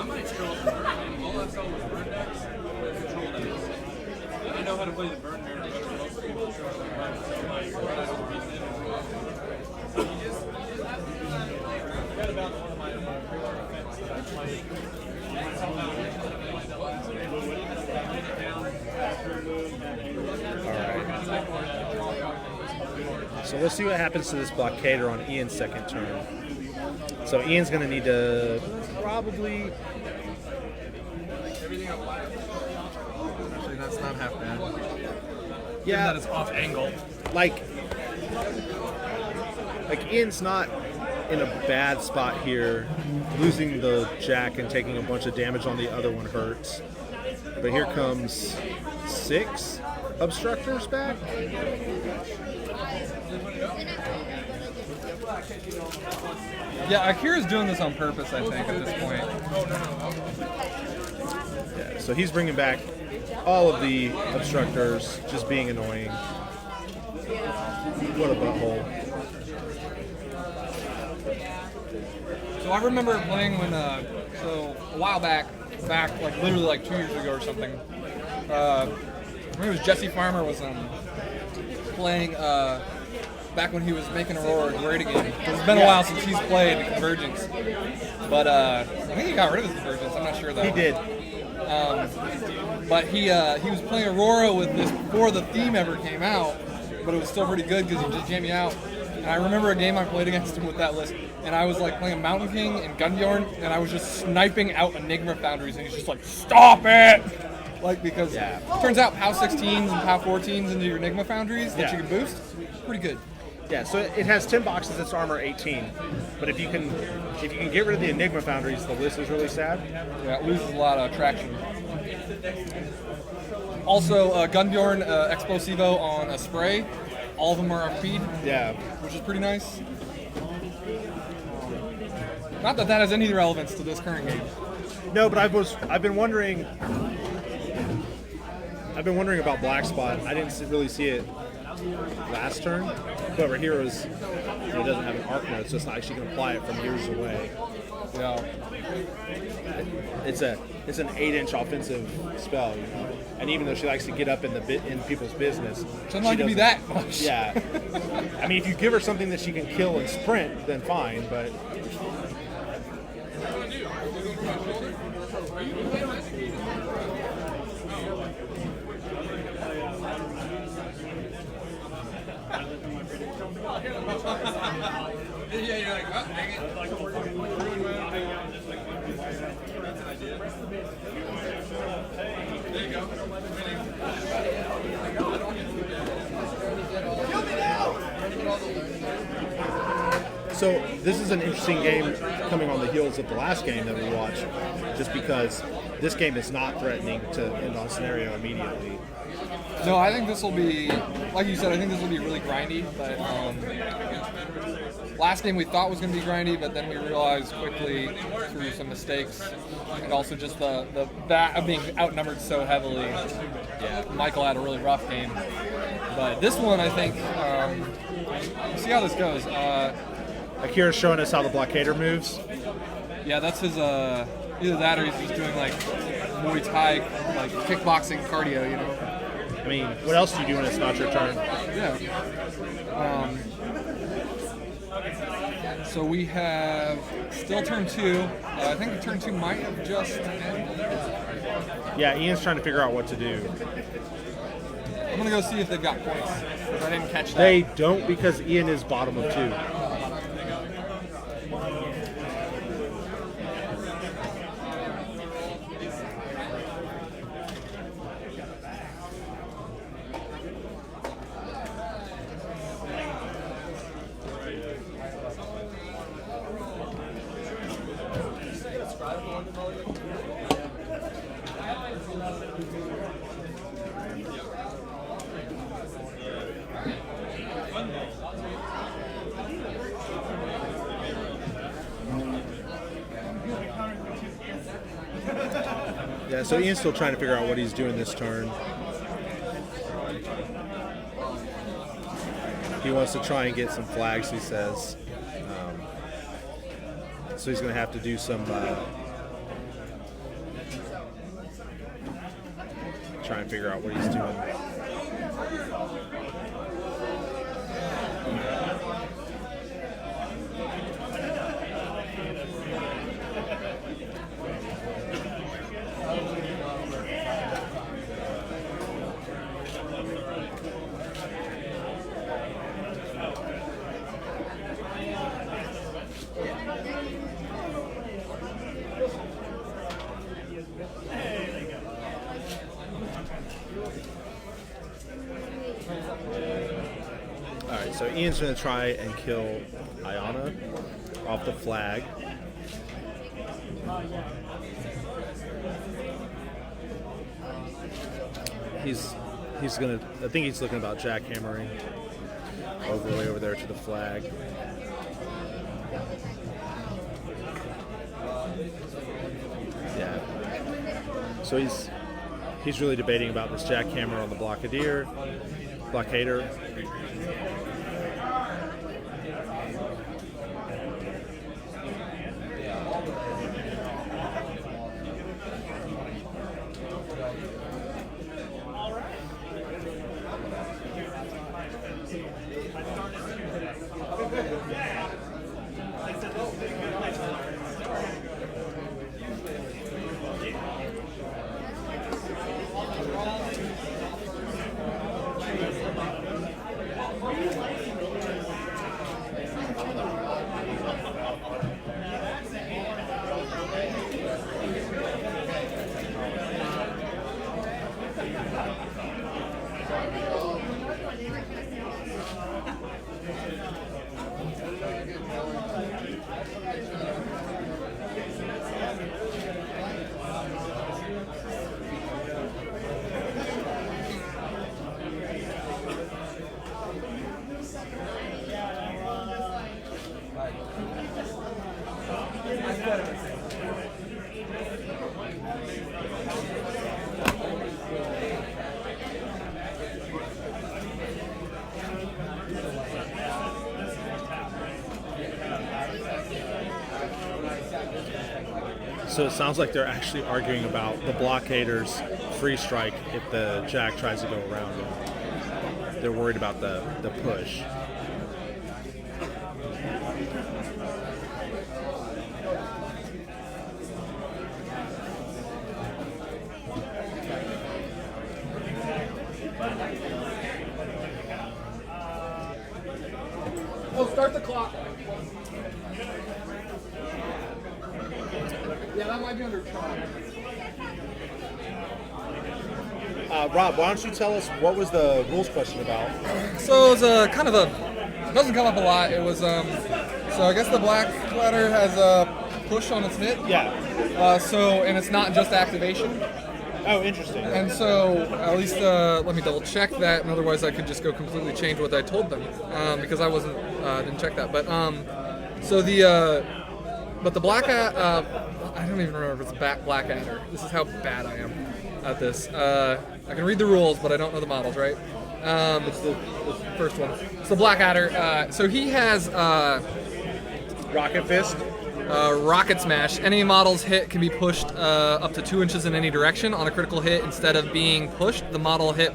might scroll all that stuff with burn decks, control decks. I know how to play the burn mirror better than most people. Forget about one of my So let's see what happens to this blockader on Ian's second turn. So Ian's going to need to probably. Actually, that's not half bad. Yeah, That is off angle. like Ian's not in a bad spot here. Losing the jack and taking a bunch of damage on the other one hurts. But here comes 6 obstructors back. Yeah, Akira's doing this on purpose, I think, at this point. Yeah, so he's bringing back all of the obstructors, just being annoying. What a butthole. So I remember playing when, so a while back like literally like 2 years ago or something. I think it was Jesse Farmer was playing back when he was making Aurora great again. It's been a while since he's played Convergence, but I think he got rid of his Convergence. I'm not sure though. He did. But he was playing Aurora with this before the theme ever came out, but it was still pretty good because he just jammed you out. And I remember a game I played against him with that list, and I was like playing Mountain King and Gunbjorn, and I was just sniping out Enigma Foundries, and he's just like, "Stop it!" Like, because it turns out POW 16s and POW 14s into your Enigma Foundries that you can boost, pretty good. Yeah, so it has 10 boxes, it's armor 18. But if you can get rid of the Enigma Foundries, the list is really sad. Yeah, it loses a lot of traction. Also, Gunbjorn Explosivo on a spray. All of them are on feed, Yeah. which is pretty nice. Not that that has any relevance to this current game. No, but I've been wondering about Black Spot. I didn't really see it last turn. But Rehera's doesn't have an arc node, so it's not like she can apply it from years away. Yeah. It's an 8-inch offensive spell, And even though she likes to get up in people's business, Doesn't like to be doesn't- that much. Yeah. I mean, if you give her something that she can kill and sprint, then fine. But Yeah, you're like, oh, dang it. There you go. so this is an interesting game coming on the heels of the last game that we watched, just because this game is not threatening to end on scenario immediately. No, I think this will be, like you said, I think this will be really grindy. But last game we thought was going to be grindy, but then we realized quickly through some mistakes and also just that of being outnumbered so heavily. Yeah, Michael had a really rough game. But this one, I think, We'll see how this goes. Akira's showing us how the blockader moves. Yeah, that's his. Either that or he's just doing like Muay Thai, like kickboxing cardio. You know. I mean, what else do you do when it's not your turn? Yeah. So we have still turn 2. I think turn 2 might have just ended. Yeah, Ian's trying to figure out what to do. I'm gonna go see if they've got points. Because I didn't catch that. They don't because Ian is bottom of 2. Yeah, so Ian's still trying to figure out what he's doing this turn. He wants to try and get some flags, he says. So he's going to have to do some... try and figure out what he's doing. Alright, so Ian's going to try and kill Ayana off the flag. He's going to, I think he's looking about jackhammering way over there to the flag. Yeah. So he's really debating about this jackhammer on the blockader. So it sounds like they're actually arguing about the blockader's free strike if the jack tries to go around it. They're worried about the push. Oh, start the clock. Yeah, that might be under try. Rob, why don't you tell us what was the rules question about? So it was a kind of it doesn't come up a lot. It was so I guess the black letter has a push on its hit. Yeah. And it's not just activation. Oh, interesting. And so at least let me double check that, and otherwise I could just go completely change what I told them because I didn't check that. But but the black I don't even remember if it's black adder. This is how bad I am at this. I can read the rules, but I don't know the models, right? It's the first one. It's the Blackadder. So he has Rocket Fist. Rocket Smash. Any model's hit can be pushed up to 2 inches in any direction. On a critical hit, instead of being pushed, the model hit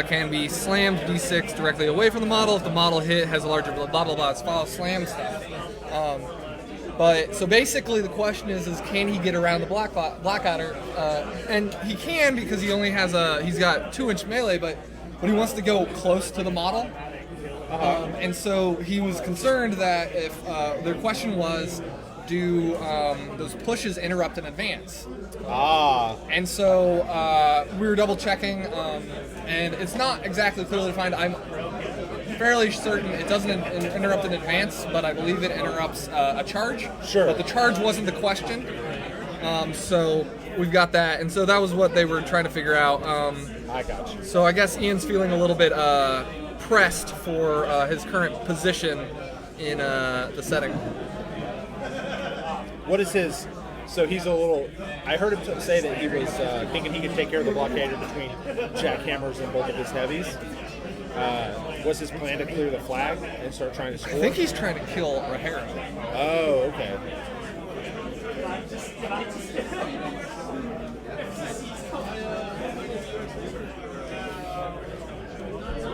can be slammed D6 directly away from the model. If the model hit has a larger blah blah blah, it's follow slam stuff. But so basically, the question is can he get around the Blackadder? And he can because he only has he's got 2-inch melee, but he wants to go close to the model. And so he was concerned that if their question was, do those pushes interrupt in advance? And so we were double checking, and it's not exactly clearly defined. I'm fairly certain it doesn't interrupt in advance, but I believe it interrupts a charge. Sure. But the charge wasn't the question. So we've got that, and so that was what they were trying to figure out. I got you. So I guess Ian's feeling a little bit pressed for his current position in the setting. What is his? So he's a little. I heard him say that he was thinking he could take care of the blockader between jackhammers and both of his heavies. What's his plan to clear the flag and start trying to score? I think he's trying to kill Rehera. Oh, okay.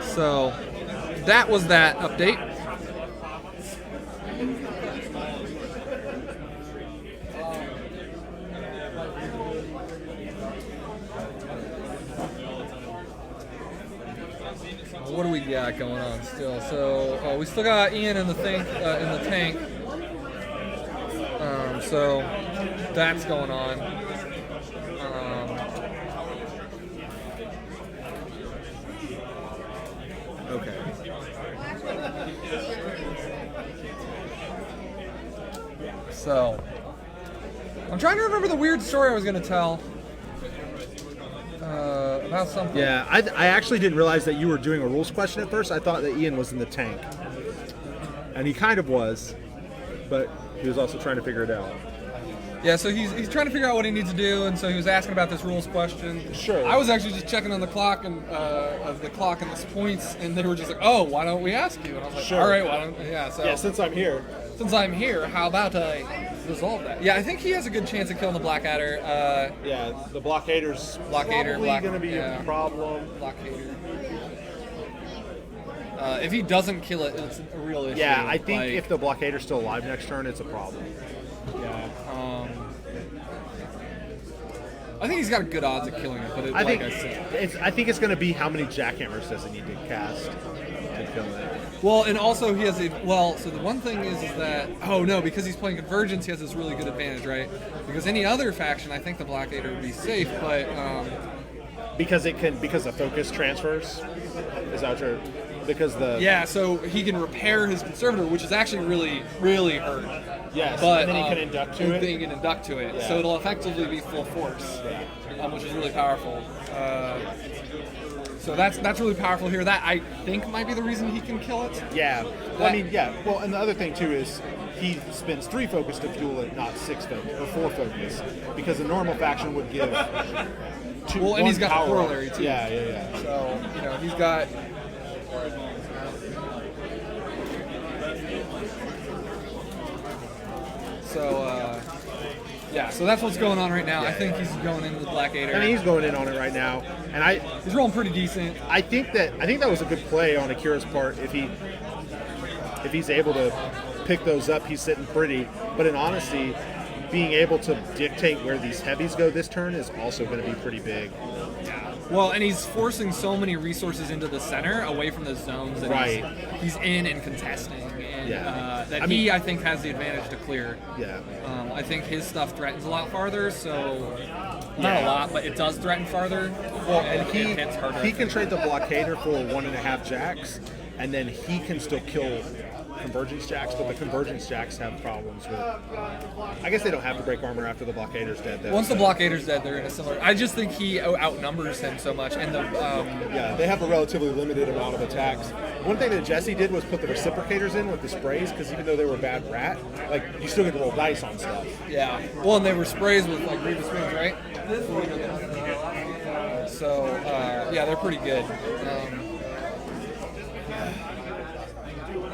So that was that update. What do we got going on still? So we still got Ian in the tank. So that's going on. Okay. So I'm trying to remember the weird story I was going to tell about something. Yeah, I actually didn't realize that you were doing a rules question at first. I thought that Ian was in the tank. And he kind of was, but he was also trying to figure it out. Yeah, so he's trying to figure out what he needs to do, and so he was asking about this rules question. Sure. I was actually just checking on the clock and the points, and they were just like, "Oh, why don't we ask you?" And I was like, Sure. "All right, why don't?" Yeah. So Since I'm here. How about I resolve that? Yeah, I think he has a good chance of killing the Blackadder. Yeah, the blockader's Blockader, probably going to be a problem. Blockader. If he doesn't kill it, it's a real issue. Yeah, I think Like, if the blockader's still alive next turn, it's a problem. Yeah. I think he's got good odds of killing it, but I like think I said. I think it's going to be how many jackhammers does he need to cast to kill it. Well, and also he has so the one thing is that, because he's playing Convergence, he has this really good advantage, right? Because any other faction, I think the Blackadder would be safe, but... because the focus transfers? Is that true? Because the... Yeah, so he can repair his Conservator, which is actually really, really hurt. Yes, But, and then he can induct to it? Then he can induct to it, Yeah. so it'll effectively be full force, which is really powerful. So that's really powerful here. That, I think, might be the reason he can kill it. Yeah. Well, Well, and the other thing, too, is he spends 3 focus to fuel it, not 6 focus, or 4 focus. Because a normal faction would give 2. Well, and he's got power corollary, up. too. Yeah. So, he's got... So that's what's going on right now. I think he's going into the Blackadder. I mean, he's going in on it right now, and he's rolling pretty decent. I think that was a good play on Akira's part. If he's able to pick those up, he's sitting pretty. But in honesty, being able to dictate where these heavies go this turn is also going to be pretty big. Well, and he's forcing so many resources into the center, away from the zones that he's in and contesting. And I think, has the advantage to clear. Yeah. I think his stuff threatens a lot farther, so not a lot, but it does threaten farther. Well, and it hits harder. he can trade the blockader for 1.5 jacks, and then he can still kill Convergence jacks, but the Convergence jacks have problems with... I guess they don't have to break armor after the blockader's dead, though. Once the blockader's dead, they're in a similar... I just think he outnumbers him so much, and the... they have a relatively limited amount of attacks. One thing that Jesse did was put the reciprocators in with the sprays, because even though they were bad rat, you still get to roll dice on stuff. Yeah. Well, and they were sprays with, Grievous Wounds, right? So, they're pretty good.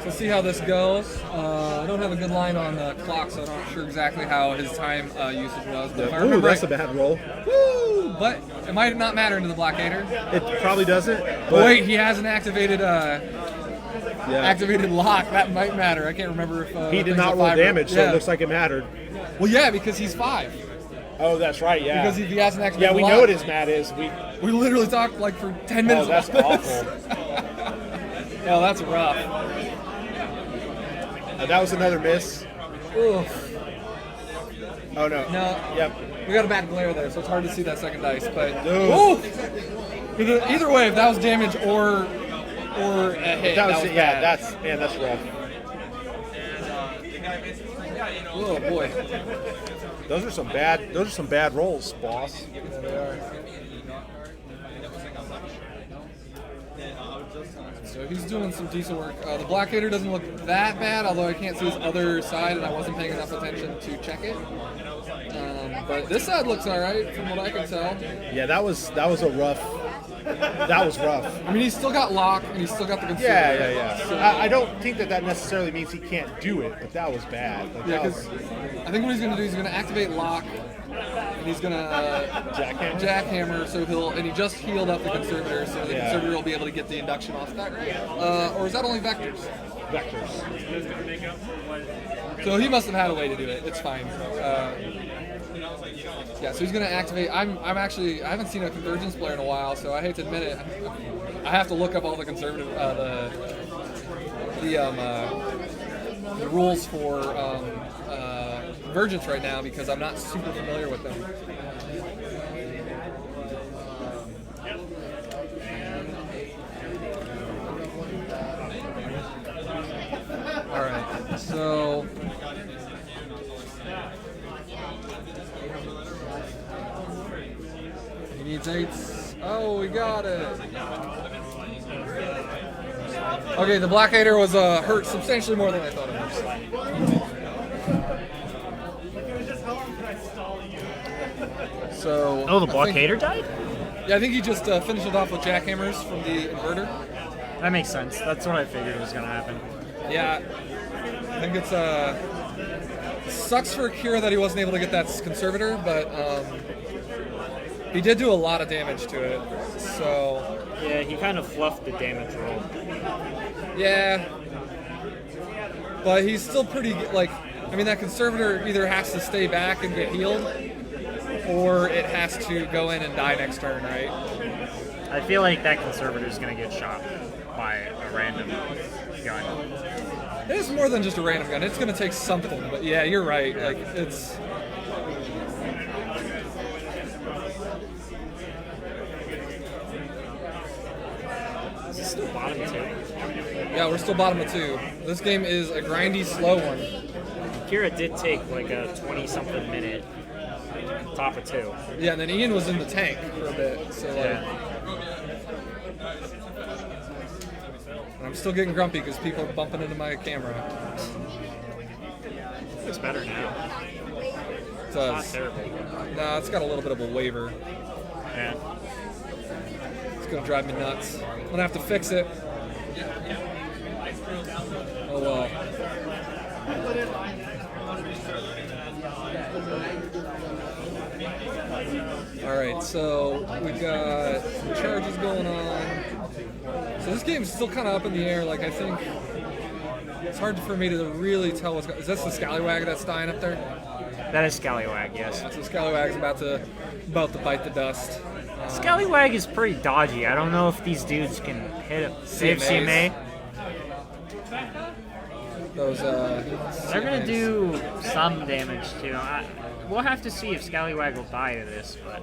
let's see how this goes. I don't have a good line on the clock, so I'm not sure exactly how his time usage was. But if I Ooh, remember that's a right, bad roll. woo! But it might not matter into the Blockader. It probably doesn't. But But wait, he has an activated yeah. activated lock. That might matter. I can't remember if He did things not are roll 5 or- damage, so yeah. it looks like it mattered. Well, yeah, because he's 5. Oh, that's right. Yeah. Because he has an yeah, activated we lock. know what his mat is. We literally talked like for 10 minutes. Oh, that's about this. awful. Oh, that's rough. That was another miss. Oof. Oh no. No. Yep. We got a bad glare there, so it's hard to see that second dice. But Dude. Ooh! Either way, if that was damage or a hit, That was, yeah. bad. That's rough. Oh boy. Those are some bad rolls, boss. So he's doing some decent work. The Blockader doesn't look that bad, although I can't see his other side, and I wasn't paying enough attention to check it. But this side looks all right, from what I can tell. Yeah, that was a rough. That was rough. I mean, he's still got Locke, and he's still got the conservator. Yeah. So, I don't think that necessarily means he can't do it, but that was bad. Like, yeah, that because was- I think what he's going to do is he's going to activate Locke, and he's going to jackhammer. So he just healed up the conservator, so the conservator will be able to get the induction off that. Or is that only vectors? Vectors. So he must have had a way to do it. It's fine. Yeah, so he's going to activate. I haven't seen a Convergence player in a while, so I hate to admit it. I have to look up all the conservative, the rules for Convergence right now because I'm not super familiar with them. All right, so. He needs 8s. Oh, we got it. Okay, the Blockader was hurt substantially more than I thought it was. So. Oh, the I think- Blockader died? Yeah, I think he just finished it off with jackhammers from the inverter. That makes sense. That's what I figured was going to happen. Yeah, I think it's sucks for Akira that he wasn't able to get that conservator, but he did do a lot of damage to it. So Yeah, he kind of fluffed the damage roll. yeah, but he's still pretty like. I mean, that conservator either has to stay back and get healed, or it has to go in and die next turn, right? I feel like that conservator is going to get shot by a random gun. It's more than just a random gun. It's going to take something, but yeah, you're right. Like it's. Is it still bottom 2? Yeah, we're still bottom of 2. This game is a grindy, slow one. Kira did take like a 20-something minute top of 2. Yeah, and then Ian was in the tank for a bit, so like. Yeah. And I'm still getting grumpy because people are bumping into my camera. It's better now. It Not does. terrible. Nah, it's got a little bit of a waiver. Yeah. It's gonna drive me nuts. I'm gonna have to fix it. Oh well. Alright, so we got some charges going on. So this game's still kind of up in the air. Like, I think it's hard for me to really tell what's going on. Is this the Scallywag that's dying up there? That is Scallywag, yes. So Scallywag's about to bite the dust. Scallywag is pretty dodgy. I don't know if these dudes can hit it. Save CMAs. CMA. Those, They're gonna do some damage too. We'll have to see if Scallywag will die to this, but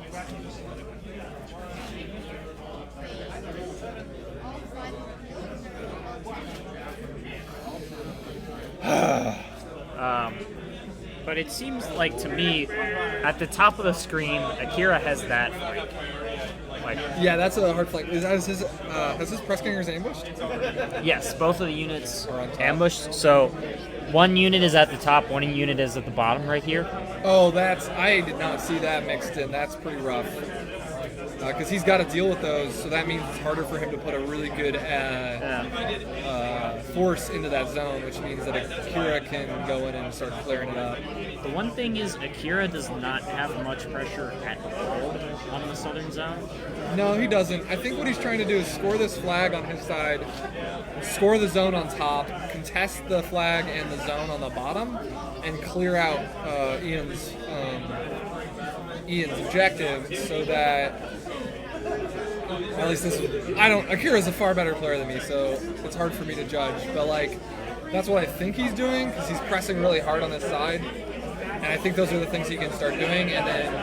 but it seems like to me, at the top of the screen, Akira has that like Yeah, that's a hard flank. Has his press gangers ambushed? yes, both of the units Are on top. ambushed. So one unit is at the top, one unit is at the bottom right here. Oh, I did not see that mixed in. That's pretty rough. Because he's got to deal with those, so that means it's harder for him to put a really good force into that zone, which means that Akira can go in and start clearing it up. The one thing is Akira does not have much pressure at all on the southern zone. No, he doesn't. I think what he's trying to do is score this flag on his side, score the zone on top, contest the flag and the zone on the bottom, and clear out Ian's objective so that at least this. Akira's a far better player than me, so it's hard for me to judge. But like, that's what I think he's doing because he's pressing really hard on this side, and I think those are the things he can start doing. And then,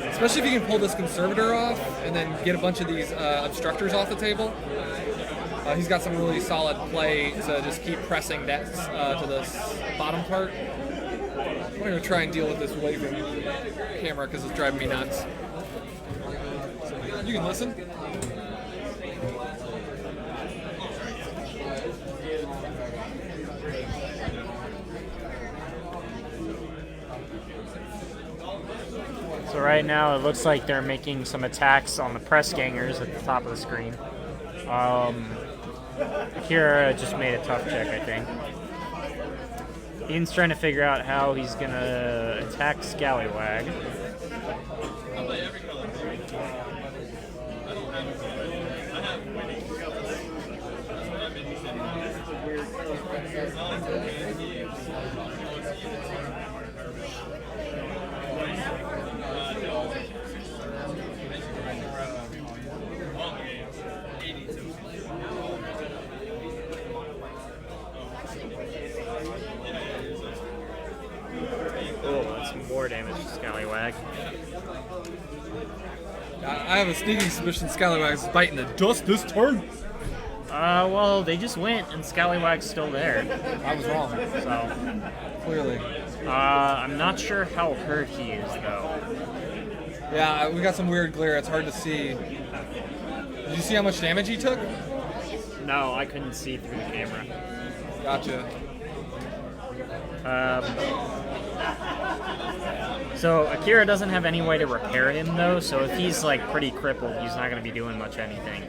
especially if he can pull this conservator off, and then get a bunch of these obstructors off the table, he's got some really solid play to just keep pressing debts to this bottom part. I'm gonna try and deal with this waving camera because it's driving me nuts. You can listen. So right now it looks like they're making some attacks on the press gangers at the top of the screen. Akira just made a tough check, I think. Ian's trying to figure out how he's gonna attack Scallywag. Oh, that's more damage to Scallywag. I have a sneaking suspicion Scallywag's biting the dust this turn. Well, they just went, and Scallywag's still there. I was wrong. So, Clearly. I'm not sure how hurt he is, though. Yeah, we got some weird glare. It's hard to see. Did you see how much damage he took? No, I couldn't see through the camera. Gotcha. So Akira doesn't have any way to repair him, though, so if he's like pretty crippled, he's not going to be doing much anything.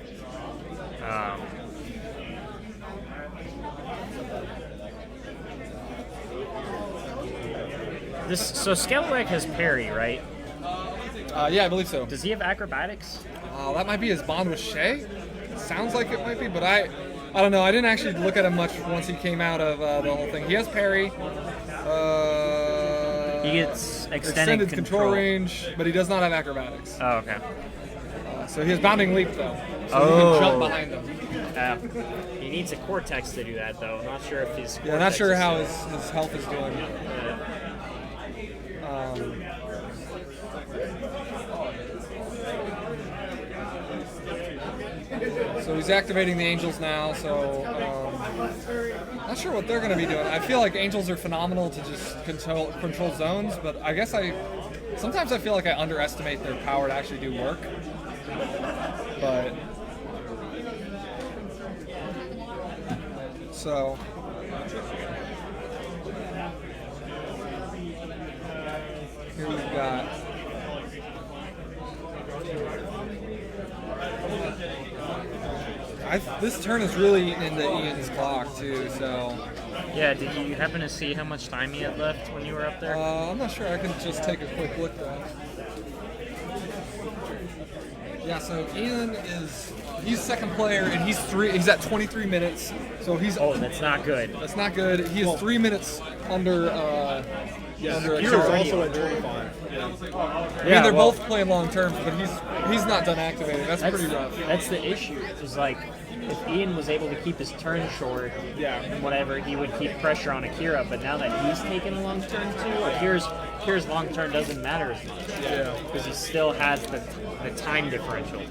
So Scallywag has parry, right? Yeah, I believe so. Does he have acrobatics? That might be his bond with Shay. Sounds like it might be, but I don't know. I didn't actually look at him much once he came out of the whole thing. He has parry. He gets extended control range, but he does not have acrobatics. Oh, okay. So he has bounding leap though, so he can jump behind him. He needs a Cortex to do that, though. Not sure if his Yeah, not Cortex sure is how still- his health is doing. So he's activating the Angels now, so not sure what they're going to be doing. I feel like Angels are phenomenal to just control zones, but I guess sometimes I feel like I underestimate their power to actually do work. But so here we've got this turn is really eating into Ian's clock too, so Yeah, did you happen to see how much time he had left when you were up there? I'm not sure. I can just take a quick look though. Yeah, so Ian he's second player and he's at 23 minutes. So he's that's not good. That's not good. He is 3 minutes under under Akira's Akira. also at 25. I mean, they're both playing long term, but he's not done activating. That's pretty rough. That's the issue. Is like if Ian was able to keep his turn short, and whatever, he would keep pressure on Akira. But now that he's taking a long turn too, Akira's long turn doesn't matter as much. Yeah. Because he still has the time differential.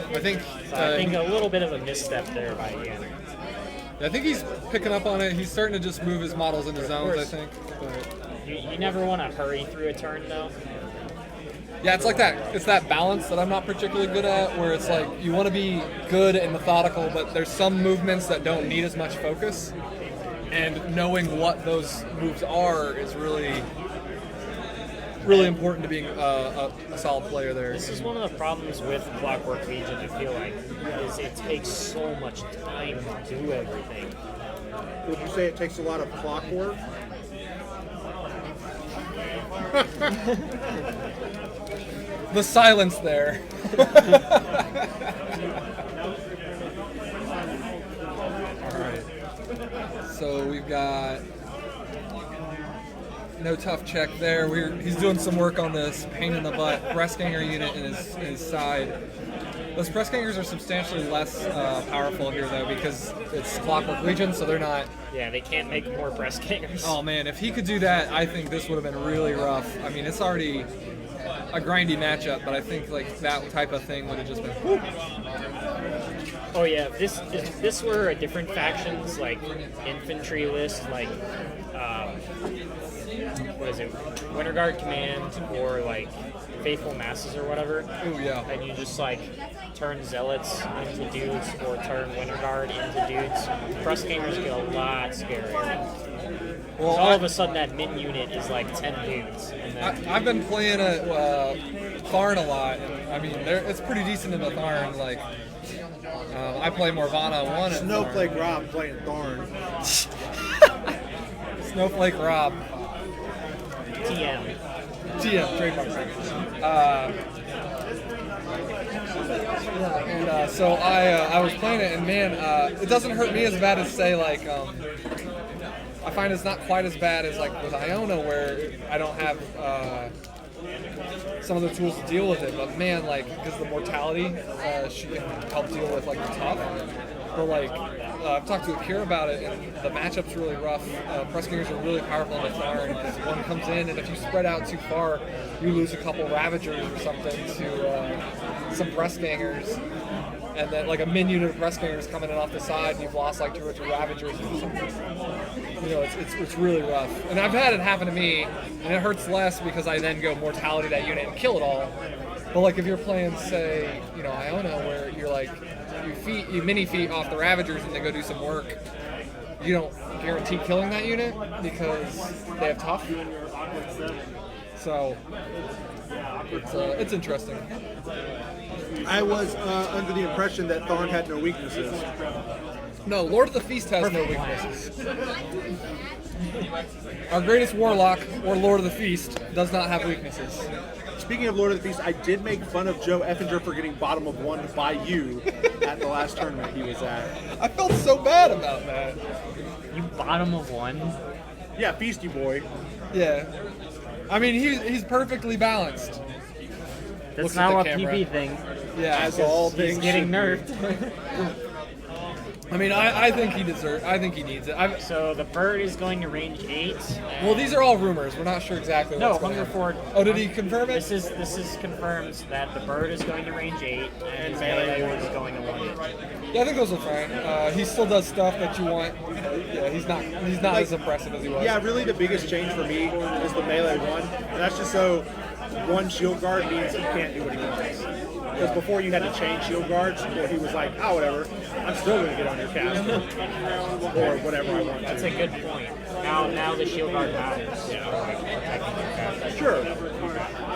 I think. I think a little bit of a misstep there by Ian. I think he's picking up on it. He's starting to just move his models into zones, I think. But You never want to hurry through a turn, though. yeah, it's like that. It's that balance that I'm not particularly good at, where it's like you want to be good and methodical, but there's some movements that don't need as much focus. And knowing what those moves are is really really important to being a solid player there. This is one of the problems with Clockwork Legion, I feel like, is it takes so much time to do everything. Would you say it takes a lot of clockwork? The silence there. Alright. So we've got no tough check there. He's doing some work on this pain in the butt breast ganger unit in his side. Those breast gangers are substantially less powerful here though because it's Clockwork Legion, so they're not. Yeah, they can't make more breast gangers. Oh man, if he could do that, I think this would have been really rough. I mean, it's already a grindy matchup, but I think like that type of thing would have just been. Whoop. Oh yeah, if this were a different factions like infantry list, like what is it, Winter Guard Command or like Faithful Masses or whatever. Ooh, yeah. And you just like turn Zealots into dudes or turn Winter Guard into dudes. Breast gamers get a lot scarier. Well, So all of a sudden that min unit is like 10 dudes. And then, I've been playing Tharn a lot, and I mean, it's pretty decent in the Tharn. Like, I play Morvana 1 at Snowflake Rob playing Thorn. Snowflake Rob. TM. TM, trademark. So I was playing it, and man, it doesn't hurt me as bad as say like I find it's not quite as bad as like with Iona where I don't have some of the tools to deal with it. But man, like because the mortality, she can help deal with like the tough. But like I've talked to Akira about it, and the matchup's really rough. Press gangers are really powerful in the Tharn because one comes in, and if you spread out too far, you lose a couple Ravagers or something to some breast gangers. And then like a min unit of breast gangers coming in off the side, and you've lost like 2 or 3 Ravagers or something. You know, it's really rough. And I've had it happen to me, and it hurts less because I then go mortality that unit and kill it all. But like if you're playing, say, you know, Iona, where you're like you mini feet off the Ravagers and they go do some work, you don't guarantee killing that unit because they have tough. So it's interesting. I was under the impression that Thorn had no weaknesses. No, Lord of the Feast has no weaknesses. Our greatest warlock, or Lord of the Feast, does not have weaknesses. Speaking of Lord of the Feast, I did make fun of Joe Effinger for getting bottom of 1 by you at the last tournament he was at. I felt so bad about that. You bottom of 1? Yeah, Feasty Boy. Yeah. I mean, he's perfectly balanced. That's Looks at not the a camera. PP thing. Yeah, As all He's things getting should be. nerfed. I mean, I think he deserves. I think he needs it. So the bird is going to range 8. Well, these are all rumors. We're not sure exactly. No, what's going Hunger on. Ford. Oh, did he confirm it? This is confirmed that the bird is going to range 8 and his melee ward is going to 1. Yeah, I think those are fine. He still does stuff that you want. Yeah, he's not Like, as impressive as he was. Yeah, really the biggest change for me is the melee 1. And that's just so 1 shield guard means he can't do what he wants. Because before you had to change shield guards, where he was like, oh, whatever, I'm still going to get on your cast. Or whatever I want That's to. a good point. Now the shield guard matters. Sure.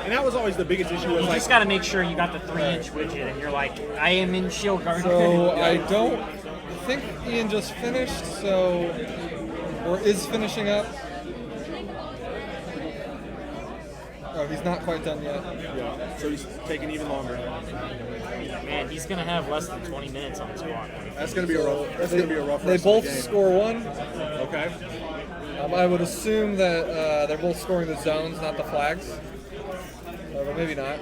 And that was always the biggest issue was You like, just got to make sure you got the 3-inch widget and you're like, I am in shield guard. So I don't think Ian just finished, or is finishing up. Oh, he's not quite done yet. yeah, so he's taking even longer. Man, he's going to have less than 20 minutes on his clock. That's going to be a rough. That's going to be a rough. They rest of both the game. score 1. Okay. I would assume that they're both scoring the zones, not the flags. But maybe not.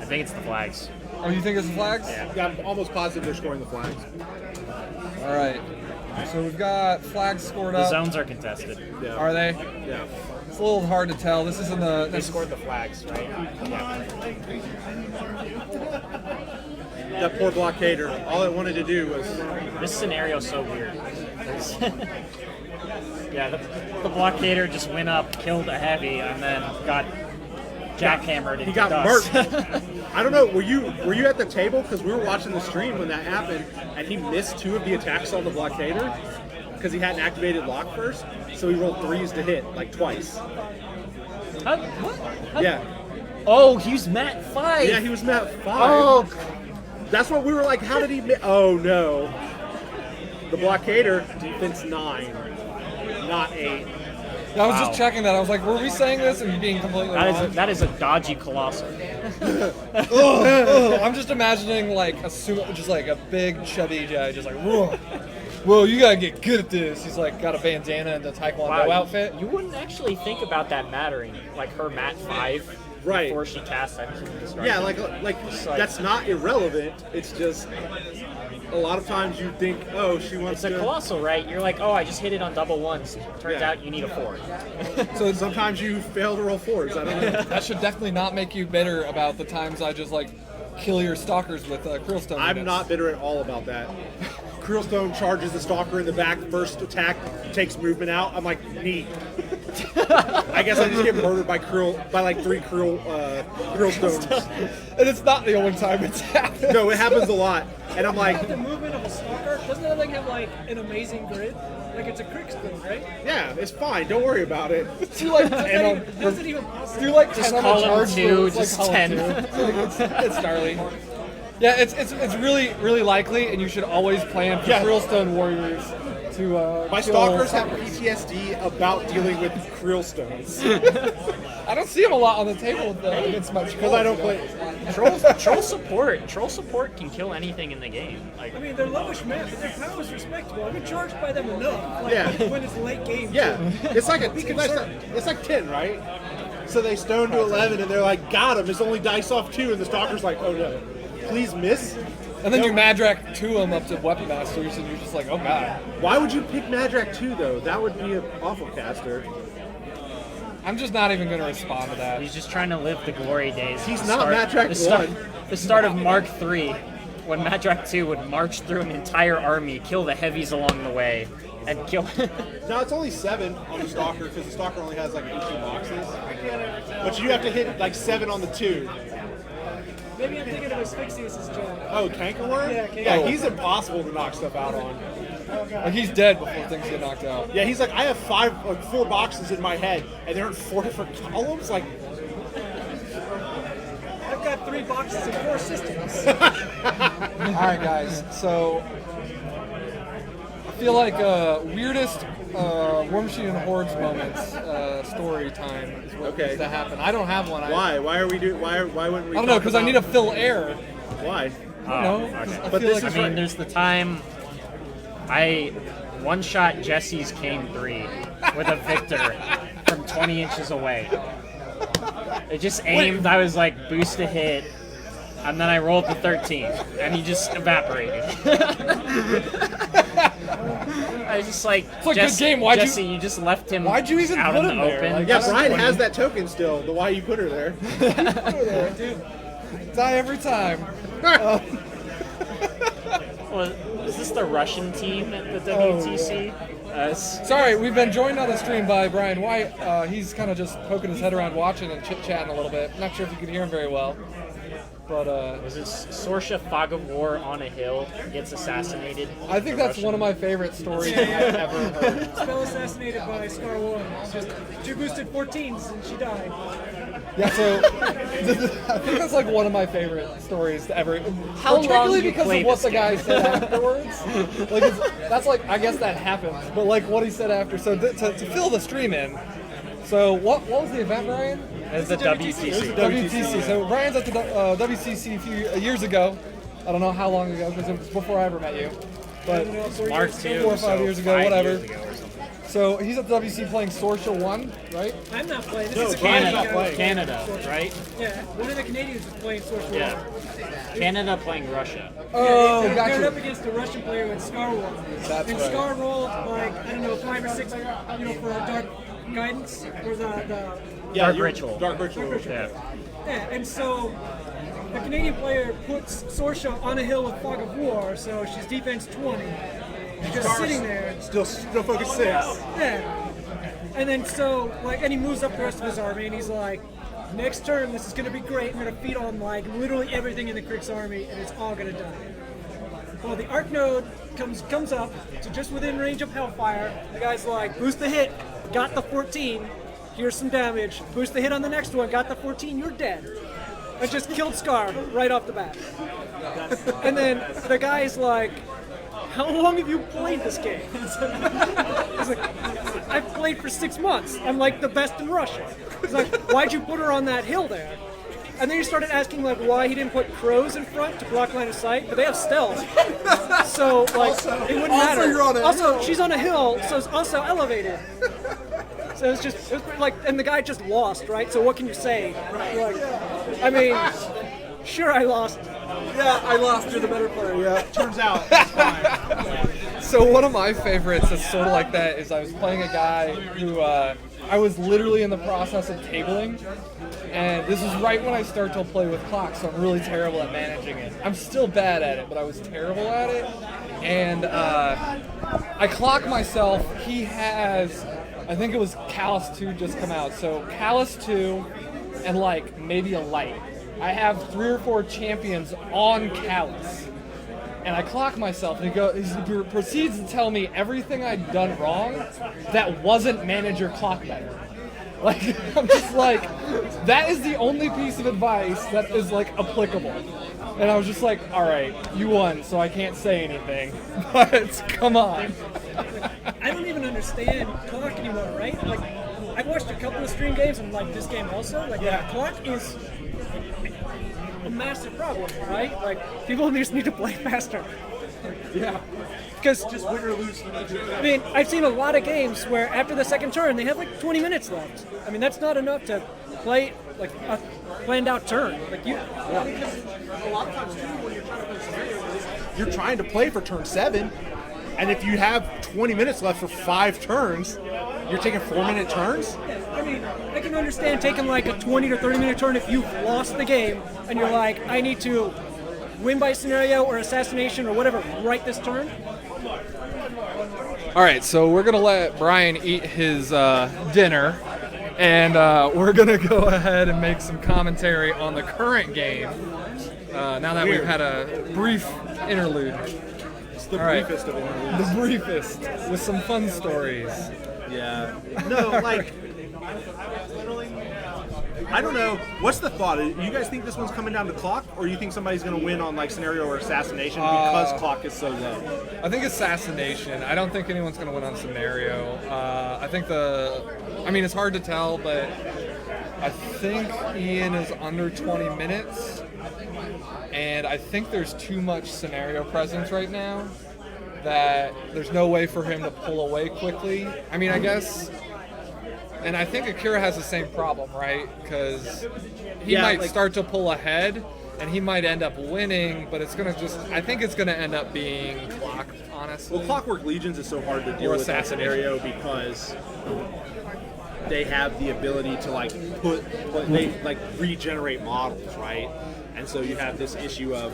I think it's the flags. Oh, you think it's the flags? Yeah, I'm almost positive they're scoring the flags. All right. So we've got flags scored The up. zones are contested. Yeah. Are they? Yeah. It's a little hard to tell. This isn't the. They scored the flags, right? Yeah. That poor blockader. All it wanted to do was. This scenario's so weird. Yeah, the blockader just went up, killed a heavy, and then got jackhammered into He got dust. murked. I don't know. Were you at the table? Because we were watching the stream when that happened, and he missed 2 of the attacks on the blockader because he hadn't activated Locke first. So he rolled 3s to hit like twice. What? Yeah. Oh, he's Mat 5. Yeah, he was Mat 5. Oh, That's what we were like, how did he oh no. The blockader, defense 9, not 8. I was just checking that. I was like, were we saying this? Or are you being completely wrong? that is a dodgy colossal. Ugh, I'm just imagining like just like a big chubby guy, just like, whoa, you gotta get good at this. He's like got a bandana and a taekwondo outfit. You wouldn't actually think about that mattering, like her Mat 5 Right. before she casts that. Yeah, like that's not irrelevant. It's just a lot of times you think, oh, she wants It's a to. colossal, right? You're like, oh, I just hit it on double ones. Turns Yeah. out you need a 4. So sometimes you fail to roll 4s. I don't know. That should definitely not make you bitter about the times I just like kill your stalkers with Krillstone. I'm units. not bitter at all about that. Krillstone charges the stalker in the back. First attack takes movement out. I'm like, neat. I guess I just get murdered by like 3 Krillstones. And it's not the only time it's happened. No, it happens a lot. And I'm like, The movement of a stalker, doesn't that thing have like an amazing grid? Like it's a Kriegstone, right? yeah, it's fine. Don't worry about it. Do like 10 on, Does it even possible? do like 10 Just on call the him charge. 2, it's like just call him 10. 2. It's gnarly. Yeah, it's really likely, and you should always plan for Yeah. Krillstone warriors to. My kill stalkers have stalkers. PTSD about dealing with Krillstones. I don't see them a lot on the table against my Because I don't play. Troll support can kill anything in the game. Like, I mean, they're lowish math, but their power is respectable. I've been charged by them enough. Like, Yeah. When it's late game. Yeah, it's like it's like 10, right? So they stone to 11, and they're like, got him. It's only dice off 2, and the stalker's like, oh no, please miss. And then you Madrak 2 them up to Weapon Masters, and you're just like, oh god. Why would you pick Madrak 2 though? That would be an awful caster. I'm just not even going to respond to that. he's just trying to live the glory days. He's The not Matrak the start of Mark 3, when Matrak 2 would march through an entire army, kill the heavies along the way, and kill. No, it's only 7 on the stalker because the stalker only has like 18 boxes. But you have to hit like 7 on the 2. Maybe I'm thinking of Asphyxius' job. Oh, Cankerworm? Yeah, Cankerworm. Yeah, he's impossible to knock stuff out on. Like, he's dead before things get knocked out. Yeah, he's like, I have 4 boxes in my head, and they're in 4 different columns. Like, I've got 3 boxes and 4 systems. Alright, guys, so I feel like weirdest War Machine and Hordes moments story time is what Okay. needs to happen. I don't have one. why? Why are we doing? Why wouldn't we? I don't know, talk because I about- need to fill air. Why? I don't know. 'Cause I But feel this like is I mean, there's the time I one-shot Jesse's Kane 3 with a Victor from 20 inches away. It just aimed, I was like, boost a hit, and then I rolled the 13, and he just evaporated. I was just like, a good game. Why'd you- Jesse, you just left him why'd you even out put in him the there? open. Like, Yeah, That's Brian 20. has that token still. The why you put her there? Die every time. Is this the Russian team at the WTC? Sorry, we've been joined on the stream by Brian White. He's kind of just poking his head around watching and chit-chatting a little bit. Not sure if you can hear him very well. But Was it Sorsha Fog of War on a hill gets assassinated? I think that's one of my favorite stories I've ever heard. Spell assassinated by Scar 1. Just 2 boosted 14s and she died. Yeah, so I think that's like one of my favorite stories to ever. How long particularly do you because play of what this the guy game? said afterwards. Like that's like I guess that happens, but like what he said after. So to fill the stream in. So what was the event, Brian? It's the WTC. WTC. So Brian's at the WCC a few years ago. I don't know how long ago because it was before I ever met you. But Mark 2. 4 or 5 years ago, 5 whatever. years ago or something. So he's at the WC playing Sorsha 1, right? I'm not playing. This No, is a Brian's Canadian not guy. playing. Canada, right? Yeah, one of the Canadians is playing Source War. Yeah. Canada playing Russia. Oh, They're up gotcha. against a Russian player with Scar 1. That's and right. Scar rolled like, I don't know, 5 or 6, for a Dark Guidance, or the Dark Ritual. Dark Ritual. Yeah. yeah, and so the Canadian player puts Sorsha on a hill with Fog of War, so she's defense 20. She's just sitting there. Still focus 6. Yeah. And then and he moves up the rest of his army, and he's like, next turn, this is going to be great. I'm going to feed on, like, literally everything in the Kriegs army, and it's all going to die. Well, the Arc Node comes up to just within range of Hellfire. The guy's like, boost the hit, got the 14, here's some damage. Boost the hit on the next one. Got the 14. You're dead. And just killed Scar right off the bat. And then the guy's like, how long have you played this game? He's like, I've played for 6 months. I'm like the best in Russia. He's like, why'd you put her on that hill there? And then he started asking like why he didn't put crows in front to block line of sight, but they have stealth. So like it wouldn't matter. you're on a Also, hill. she's on a hill, so it's also elevated. So it was like, and the guy just lost, right? So what can you say? Like, I mean, sure I lost. Yeah, I lost. You're the better player. Yeah. Turns out it's fine. So one of my favorites that's sort of like that is I was playing a guy who I was literally in the process of tabling, and this is right when I start to play with clock, so I'm really terrible at managing it. I'm still bad at it, but I was terrible at it, and I clock myself. He has, I think it was Callus 2 just come out, so Callus 2 and like maybe a light. I have 3 or 4 champions on Callus. And I clock myself, and he proceeds to tell me everything I'd done wrong that wasn't manager clock better. Like, I'm just like, that is the only piece of advice that is, like, applicable. And I was just like, all right, you won, so I can't say anything. But come on. I don't even understand clock anymore, right? Like, I've watched a couple of stream games and like this game also. Like, yeah, clock is a massive problem, right? Like, people just need to play faster. Yeah. Because just win or lose. I mean, I've seen a lot of games where after the second turn they have like 20 minutes left. I mean, that's not enough to play like a planned out turn. Like you. Because a lot of times too, when you're trying to play scenarios, you're trying to play for turn 7, and if you have 20 minutes left for 5 turns, you're taking 4-minute turns. I mean, I can understand taking like a 20 to 30 minute turn if you've lost the game and you're like, I need to win by scenario or assassination or whatever right this turn. All right, so we're going to let Brian eat his dinner, and we're going to go ahead and make some commentary on the current game now that we've had a brief interlude. It's the All right. briefest of interludes. The briefest, with some fun stories. Yeah. No, like, I don't know. What's the thought? You guys think this one's coming down to clock, or you think somebody's going to win on like scenario or assassination because clock is so low? I think assassination. I don't think anyone's going to win on scenario. I think I mean, it's hard to tell, but I think Ian is under 20 minutes, and I think there's too much scenario presence right now that there's no way for him to pull away quickly. I mean, I guess, and I think Akira has the same problem, right? Because he might start to pull ahead, and he might end up winning, but it's gonna I think it's gonna end up being clock, honestly. Well, Clockwork Legions is so hard to deal Or with that assassination. scenario because they have the ability to like they like regenerate models, right? And so you have this issue of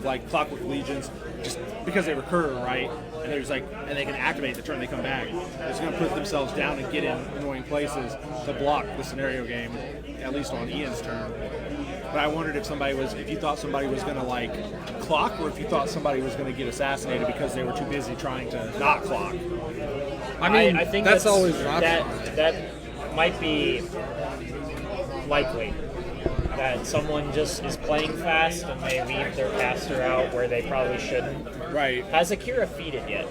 like Clockwork Legions just because they recur, right? And there's like, and they can activate the turn they come back. They're just gonna put themselves down and get in annoying places to block the scenario game, at least on Ian's turn. But I wondered if you thought somebody was gonna like clock, or if you thought somebody was gonna get assassinated because they were too busy trying to not clock. I mean, I think that's always an option. that might be likely. That someone just is playing fast and they leave their caster out where they probably shouldn't. Right. Has Akira feeded yet?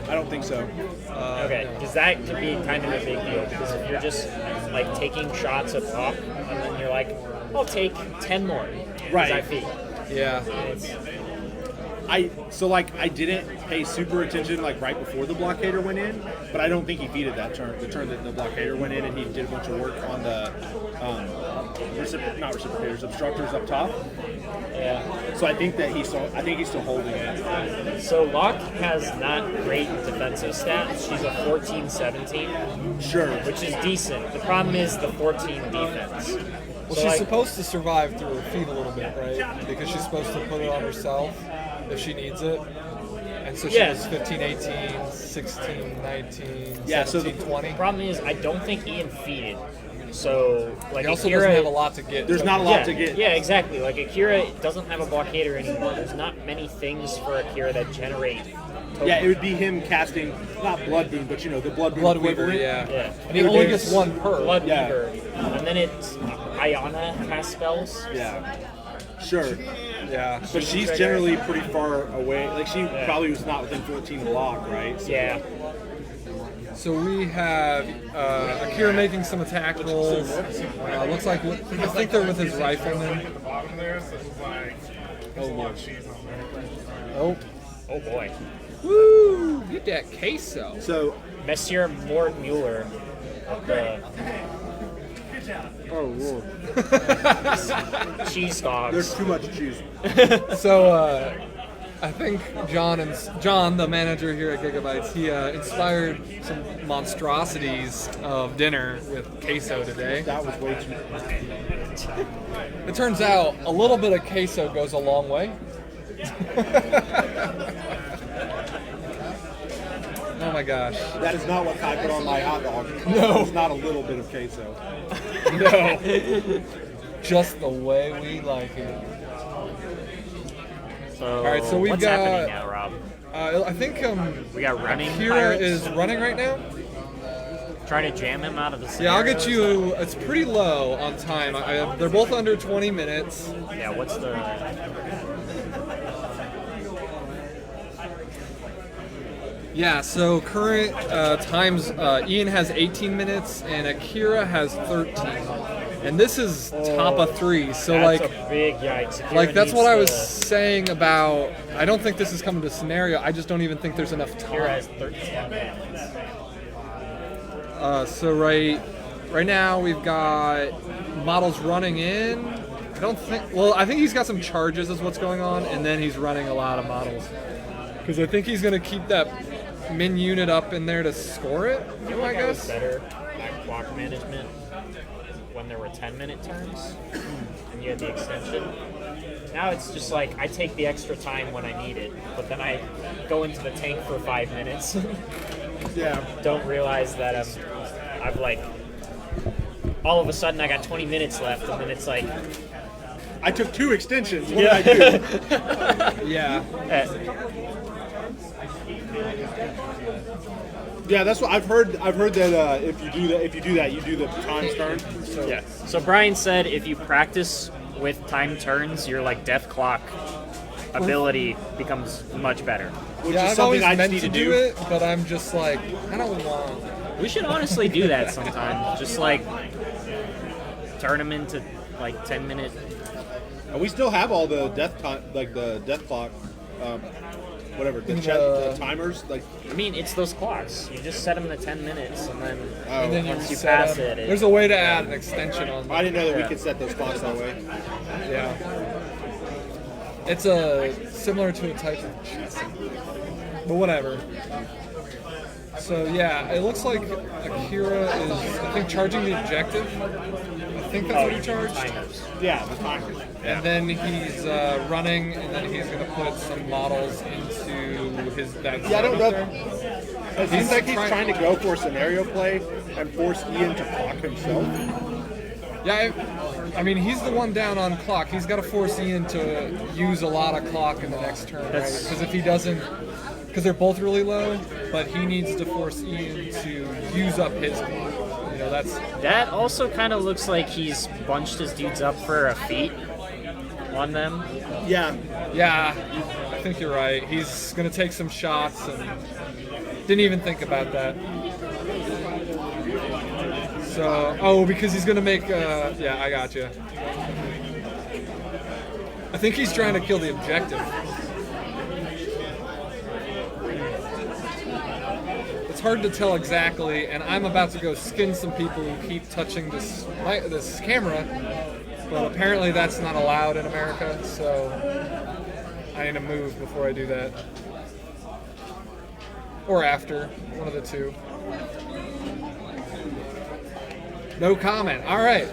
I don't think so. Okay, because that could be kind of a big deal. Because if you're just like taking shots at Locke and then you're like, I'll take 10 more. Right. I feed. Yeah. I didn't pay super attention like right before the blockader went in, but I don't think he feeded that turn. The turn that the blockader went in, and he did a bunch of work on the not reciprocators, obstructors up top. Yeah. So I think he's still holding it. So Locke has not great defensive stats. She's a 14-17. Sure. Which is decent. The problem is the 14 defense. Well, So, she's like, supposed to survive through her feet a little bit, right? Because she's supposed to put it on herself if she needs it. And so she was 15, 18, 16, 19, 17, 20. problem is I don't think Ian feeded. So, like, He also Akira doesn't have a lot to get. There's not a lot to get. Yeah, exactly. Like, Akira doesn't have a blockader anymore. There's not many things for Akira that generate Yeah, it would be him casting not Blood Boon, but the Blood Boon Blood equivalent. Weaver, yeah. Yeah. And he only gets one per. Blood Yeah. Weaver. And then it's Ayana cast spells. Yeah. Sure. Yeah. But she's generally pretty far away. Like, she probably was not within 14 block, right? So, Yeah. So we have Akira making some attack rolls. Looks like I think they're with his rifleman. At the bottom there, so it's like there's a lot of cheese on there. Oh, Oh boy. woo! Get that queso. So, Monsieur Mort Mueller. oh, Lord. Cheese dogs. There's too much cheese. So I think John, the manager here at Giga-bites, he inspired some monstrosities of dinner with queso today. That was way too. It turns out a little bit of queso goes a long way. Oh my gosh. That is not what I put on my hot dog. No. It's not a little bit of queso. No. Just the way we like it. So, All right, so we've what's got- happening now, Rob? I think We got running Akira pirates. is running right now. Trying to jam him out of the Yeah, I'll get scenario. you. It's pretty low on time. They're both under 20 minutes. Yeah, what's the... Yeah, so current times, Ian has 18 minutes and Akira has 13. And this is top of 3, so That's like, a big yikes. Akira like that's what I was needs saying about. I don't think this is coming to scenario. I just don't even think there's enough Akira time. has 13 minutes. So right now we've got models running in. I don't think. Well, I think he's got some charges is what's going on, and then he's running a lot of models because I think he's gonna keep that min unit up in there to score it. I feel I like I was guess. better at clock management when there were 10-minute turns and you had the extension. Now it's just like I take the extra time when I need it, but then I go into the tank for 5 minutes. Yeah. Don't realize that I've like all of a sudden I got 20 minutes left, and then it's like I took 2 extensions. What did I do? Yeah. Yeah, that's what I've heard. I've heard that if you do that, you do the times turn. So Yeah. So Brian said if you practice with time turns, your like death clock ability becomes much better. which Yeah, is I've something always I just meant need to to do it, but I'm just like, I don't want. We should honestly do that sometime. Just like turn them into like 10-minute. And we still have all the death time, like the death clock, whatever the timers. Like, I mean, it's those clocks. You just set them to 10 minutes, and then And then once you reset pass them. it, There's a way to add an extension on. I didn't know that Yeah. we could set those clocks that way. Yeah. It's similar to a type of chess, but whatever. So yeah, it looks like Akira is, I think, charging the objective. I think that's what he charged. timers. Yeah, the timers. And then he's running, and then he's going to put some models into his. That Yeah, I don't setup know. there. It seems like he's trying to go for scenario play and force Ian to clock himself. Yeah, I mean, he's the one down on clock. He's got to force Ian to use a lot of clock in the next turn, right? That's- Because if he doesn't, because they're both really low, but he needs to force Ian to use up his clock. You know, that's That also kind of looks like he's bunched his dudes up for a feat on them. Yeah, yeah. I think you're right. He's gonna take some shots and didn't even think about that. So, because he's gonna make. Yeah, I got you. I think he's trying to kill the objective. It's hard to tell exactly, and I'm about to go skin some people who keep touching this camera, but apparently that's not allowed in America, so I need to move before I do that. Or after, one of the two. No comment. All right.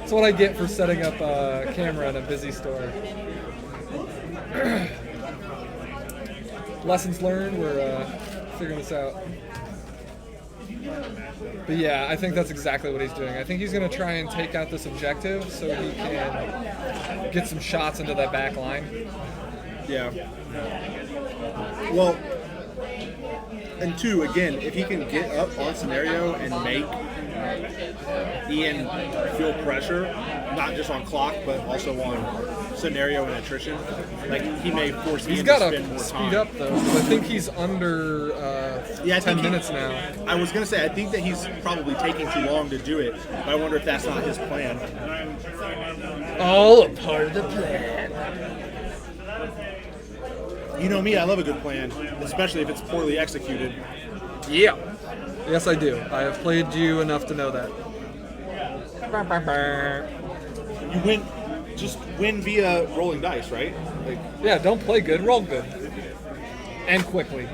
That's what I get for setting up a camera in a busy store. Lessons learned. We're figuring this out. But yeah, I think that's exactly what he's doing. I think he's going to try and take out this objective so he can get some shots into that back line. Yeah. Well, and two, again, if he can get up on scenario and make Ian feel pressure, not just on clock, but also on scenario and attrition, like he may force He's Ian got to to spend more speed time. up, though. 'Cause I think he's under Yeah, I 10 think minutes now. I was going to say, I think that he's probably taking too long to do it, but I wonder if that's not his plan. All a part of the plan. You know me, I love a good plan, especially if it's poorly executed. Yeah. Yes, I do. I have played you enough to know that. You win, just win via rolling dice, right? Like, Yeah, don't play good, roll good. And quickly.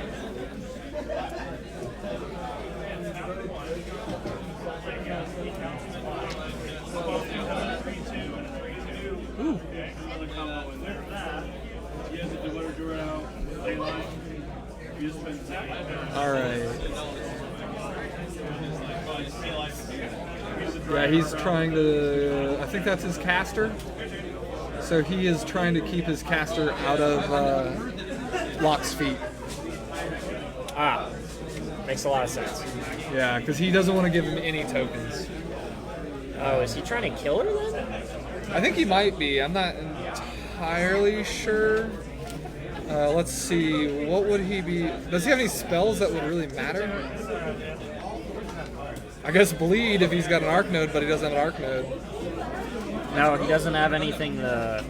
All right. Yeah, he's trying to. I think that's his caster. So he is trying to keep his caster out of Locke's feet. Ah, makes a lot of sense. Yeah, because he doesn't want to give him any tokens. Oh, is he trying to kill her then? I think he might be. I'm not entirely sure. Let's see. What would he be? Does he have any spells that would really matter? I guess bleed if he's got an arc node, but he doesn't have an arc node. No, he doesn't have anything to...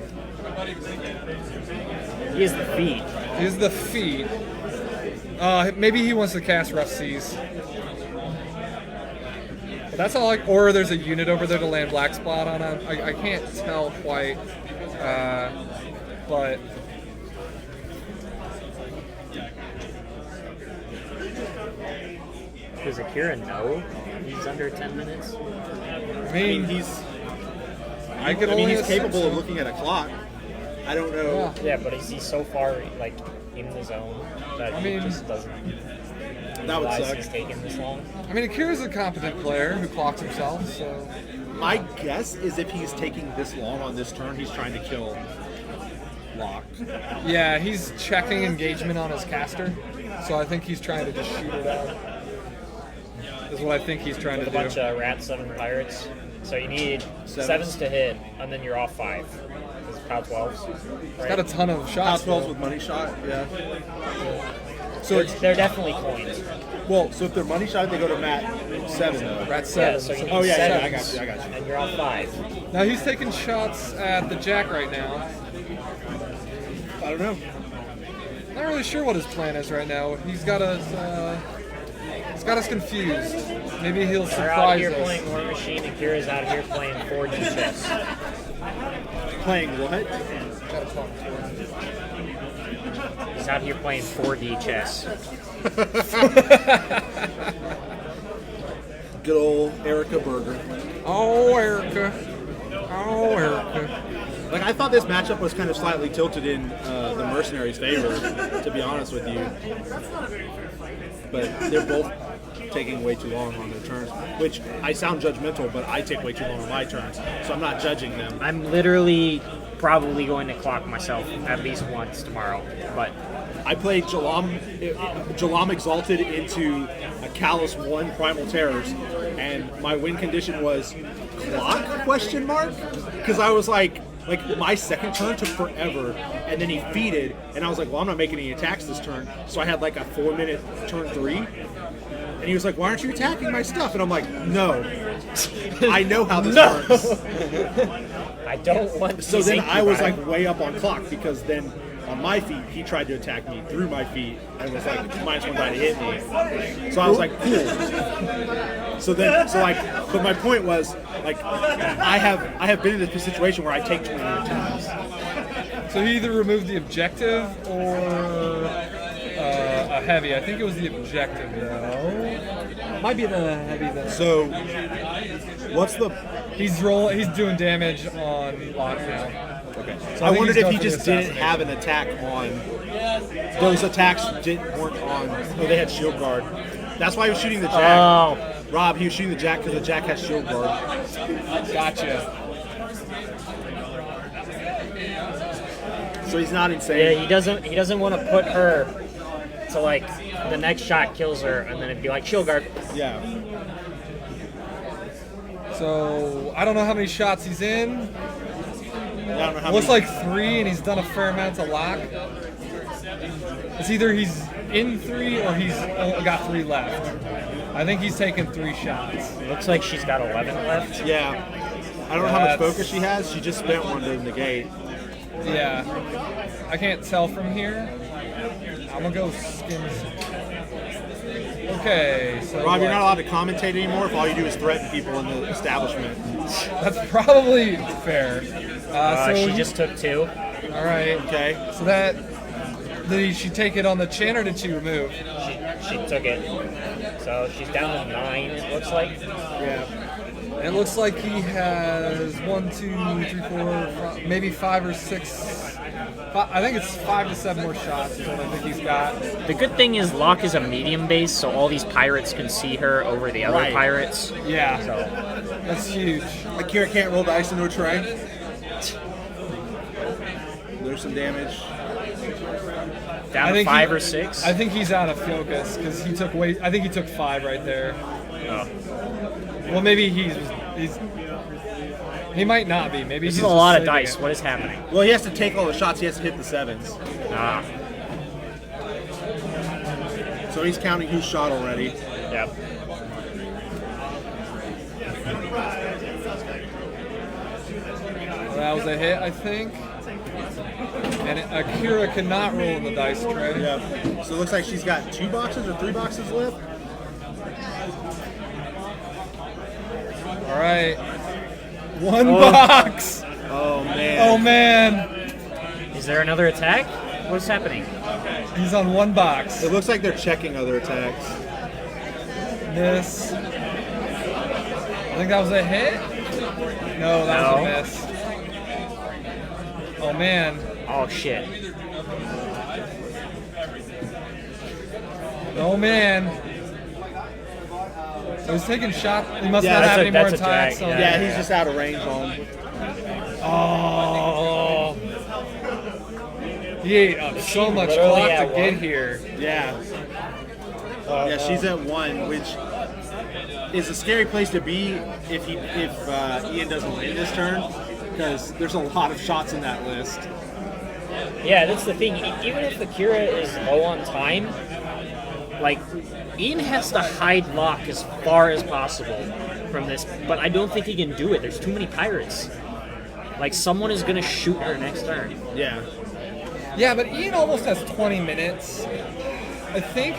He has the feet. He's the feet. Maybe he wants to cast Rough Seas. But that's all. Or there's a unit over there to land Black Spot on him. I can't tell quite. But Does Akira know he's under 10 minutes? I I mean, mean, I could only he's assume capable so. of looking at a clock. I don't know. Yeah. Yeah, but is he so far like in the zone that I he mean, just doesn't That would realize suck. he's taking this long? I mean, Akira's a competent player who clocks himself. So My guess is if he's taking this long on this turn, he's trying to kill Locke. yeah, he's checking engagement on his caster. So I think he's trying to just shoot it out. Is what I think he's trying With to a do. bunch of Rat 7 pirates. So you need Sevens. 7s to hit, and then you're off 5. Is it POW 12s? He's got a ton of Top shots. 12s though. with money shot, yeah. So they're definitely coins. Well, so if they're money shot, they go to Matt 7 though. Rat Yeah, 7. so you need Oh yeah, sevens, I got you. I got you. and you're off 5. Now he's taking shots at the Jack right now. I don't know. Not really sure what his plan is right now. He's got us confused. Maybe he'll They're out surprise here us. playing War Machine, and Kira's out here playing 4D chess. Playing what? Gotta talk to him. He's out here playing 4D chess. Good old Erica Berger. Oh, Erica. Oh, Erica. Like I thought this matchup was kind of slightly tilted in the Mercenaries' favor, to be honest with you. But they're both taking way too long on their turns, which I sound judgmental, but I take way too long on my turns, so I'm not judging them. I'm literally probably going to clock myself at least once tomorrow, but I played Jalam Exalted into a Callous 1 Primal Terrors, and my win condition was clock question mark? Because I was like my second turn took forever, and then he feeded, and I was like, well, I'm not making any attacks this turn, so I had like a 4-minute turn 3, and he was like, why aren't you attacking my stuff? And I'm like, no, I know how this works. I don't want So these then I was incubi. like way up on clock, because then on my feet he tried to attack me through my feet and was like -1 die to hit me. So I was like, cool. So but my point was like I have been in this situation where I take 20 attacks. So he either removed the objective or a heavy. I think it was the objective. No. Might be the heavy then. So what's the? He's doing damage on Locke now. Okay. So I think wondered he's if going he for the just didn't assassination. have an attack on. Those attacks weren't on. Oh, they had shield guard. That's why he was shooting the Jack. Oh, Rob, he was shooting the Jack because the Jack has shield guard. Gotcha. So he's not yeah. insane. He doesn't want to put her to like the next shot kills her, and then it'd be like shield guard. Yeah. So I don't know how many shots he's in. I don't know how Looks many. like 3, and he's done a fair amount to Locke. It's either he's in 3 or he's only got 3 left. I think he's taken 3 shots. Looks like she's got 11 left. Yeah. I don't know how much That's- focus she has. She just spent one to negate. Yeah. I can't tell from here. I'm gonna go skins. Okay, so Rob, you're what? not allowed to commentate anymore if all you do is threaten people in the establishment. That's probably fair. So She just took 2. all right. Okay. So that did she take it on the chin or did she remove? She took it. So she's down to 9. It looks like. Yeah. It looks like he has 1, 2, 3, 4, maybe 5 or 6. I think it's 5 to 7 more shots is what I think he's got. The good thing is Locke is a medium base, so all these pirates can see her over the other Right. pirates. Yeah, So that's huge. Akira can't roll dice into a tray. There's some damage. down I to think 5 he- or 6. I think he's out of focus because he took way. I think he took 5 right there. Oh. Well, maybe he's he might not be. Maybe This he's is a just lot of saving dice. it. What is happening? Well, he has to take all the shots. He has to hit the 7s. Ah, So he's counting who shot already. yep. That was a hit, I think. And Akira cannot roll in the dice tray. Yeah. So it looks like she's got 2 boxes or 3 boxes left. All right. 1 box. Oh man. Oh man, Is there another attack? What's happening? he's on 1 box. It looks like they're checking other attacks. Miss. I think that was a hit. No, that was a No. miss. Oh man. Oh shit. Oh man. So he's taking shots. He must Yeah, not that's have a- any more that's a attacks. drag, on Yeah, he's just out of range on. Oh. He ate up so much literally clock to at get 1. here. Yeah. Yeah, she's at 1, which is a scary place to be if Ian doesn't win this turn, because there's a lot of shots in that list. Yeah, that's the thing. Even if Akira is low on time, like Ian has to hide Locke as far as possible from this. But I don't think he can do it. There's too many pirates. Like someone is gonna shoot her next turn. Yeah. Yeah, but Ian almost has 20 minutes. I think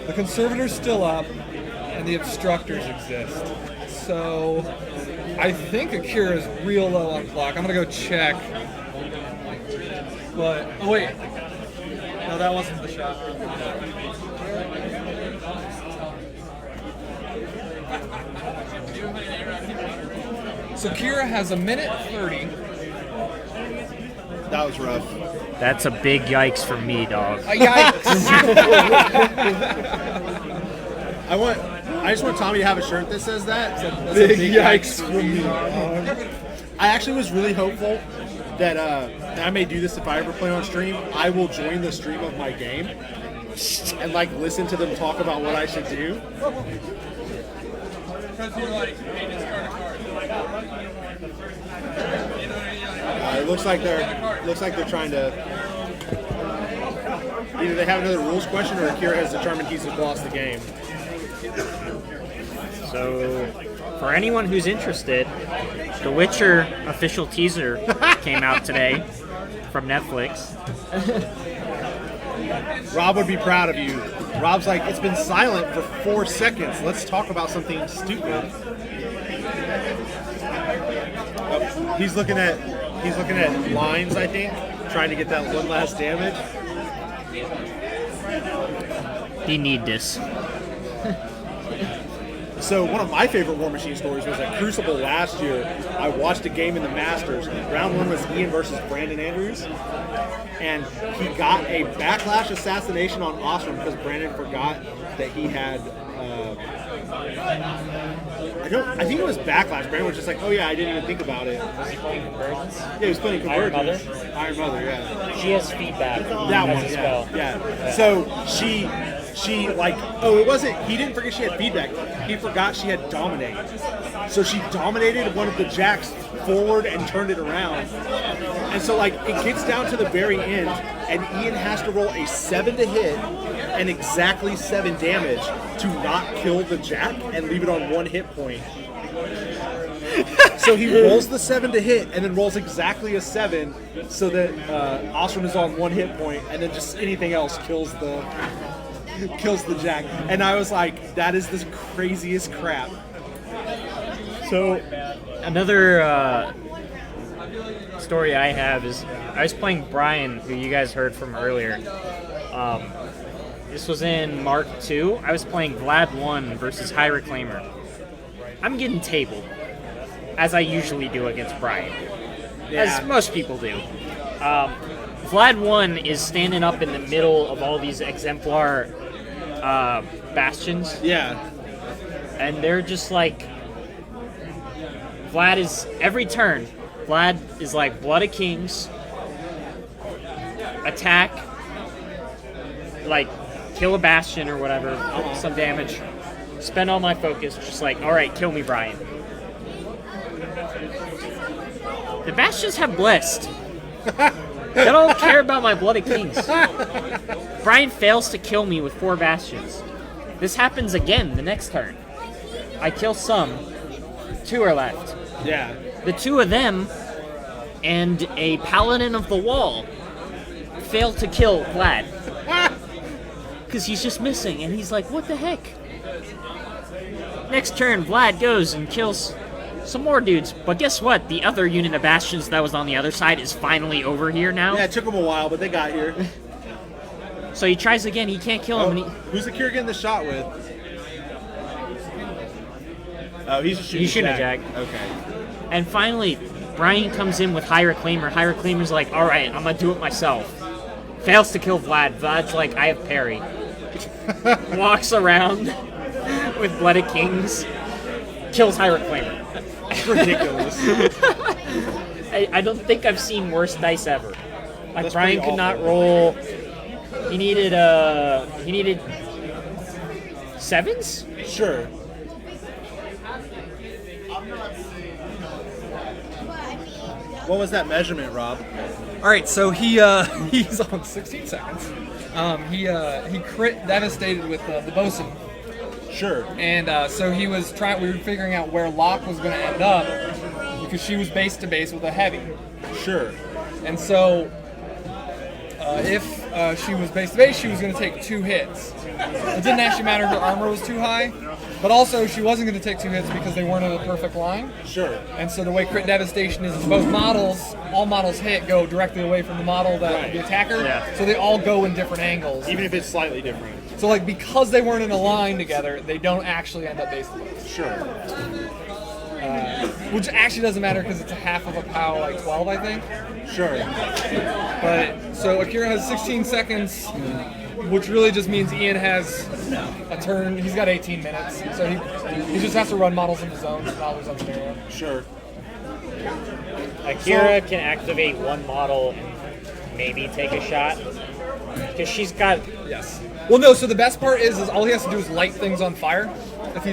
the Conservator's still up, and the Obstructors exist. So I think Akira's real low on clock. I'm gonna go check. But oh wait, no, that wasn't the shot. So Kira has 1:30. That was rough. That's a big yikes for me, dog. Yikes! I just want Tommy to have a shirt that says that. That's a Big yikes for me. I actually was really hopeful that I may do this if I ever play on stream. I will join the stream of my game and like listen to them talk about what I should do. It looks like they're trying to either they have another rules question or Akira has determined he's lost the game. So, for anyone who's interested, The Witcher official teaser came out today from Netflix. Rob would be proud of you. Rob's like, it's been silent for 4 seconds. Let's talk about something stupid. Oh, he's looking at lines, I think, trying to get that one last damage. He need this. So one of my favorite War Machine stories was at Crucible last year. I watched a game in the Masters. Round 1 was Ian versus Brandon Andrews. And he got a backlash assassination on Ostrom because Brandon forgot that he had... I think it was backlash. Brandon was just like, oh yeah, I didn't even think about it. Was he playing Convergence? Yeah, he was playing Iron Convergence. Mother? Iron Mother, yeah. She has feedback. That as one, a spell. yeah. So she like, oh, it wasn't, he didn't forget she had feedback. He forgot she had dominate. So she dominated one of the jacks forward and turned it around. And so like, it gets down to the very end, and Ian has to roll a 7 to hit and exactly 7 damage to not kill the jack and leave it on 1 hit point. So he rolls the 7 to hit and then rolls exactly a 7 so that Ostrom is on 1 hit point, and then just anything else kills the jack. And I was like, that is the craziest crap. So another story I have is I was playing Brian, who you guys heard from earlier. This was in Mark II. I was playing Vlad 1 versus High Reclaimer. I'm getting tabled, as I usually do against Brian, as most people do. Vlad 1 is standing up in the middle of all these exemplar bastions. Yeah. And they're just like, Vlad is, every turn, Vlad is like, Blood of Kings, attack, like, kill a bastion or whatever, some damage, spend all my focus, just like, alright, kill me, Brian. The bastions have blessed. They don't care about my Blood of Kings. Brian fails to kill me with 4 bastions. This happens again the next turn. I kill some. 2 are left. Yeah. The 2 of them and a Paladin of the Wall fail to kill Vlad. Because he's just missing, and he's like, what the heck? Next turn, Vlad goes and kills some more dudes. But guess what? The other unit of bastions that was on the other side is finally over here now. Yeah, it took him a while, but they got here. So he tries again, he can't kill him. And Who's the cure getting the shot with? Oh, he's shooting a jag. Okay. And finally, Brian comes in with High Reclaimer. High Reclaimer's like, alright, I'm gonna do it myself. Fails to kill Vlad. Vlad's like, I have parry. Walks around with Blood of Kings. Kills High Reclaimer. Ridiculous. I don't think I've seen worse dice ever. Like, That's Brian pretty could not awful. roll. He needed 7s? Sure. What was that measurement, Rob? All right, so he's on 16 seconds. He crit devastated with the bosun, Sure. and so he was trying. We were figuring out where Locke was going to end up because she was base to base with a heavy, Sure. and so if she was base to base, she was going to take 2 hits. It didn't actually matter if her armor was too high, but also she wasn't going to take 2 hits because they weren't in a perfect line. Sure. And so the way crit devastation is both models, all models hit go directly away from the model that Right. the attacker. Yeah. So they all go in different angles. Even if it's slightly different. So like because they weren't in a line together, they don't actually end up base to base. Sure. Which actually doesn't matter because it's a half of a POW, like 12, I think. Sure. But so Akira has 16 seconds, which really just means Ian has a turn. He's got 18 minutes, so he just has to run models in the zone. Models on the area. Sure. Akira can activate 1 model and maybe take a shot. Because she's got... Yes. Well, no. So the best part is all he has to do is light things on fire. If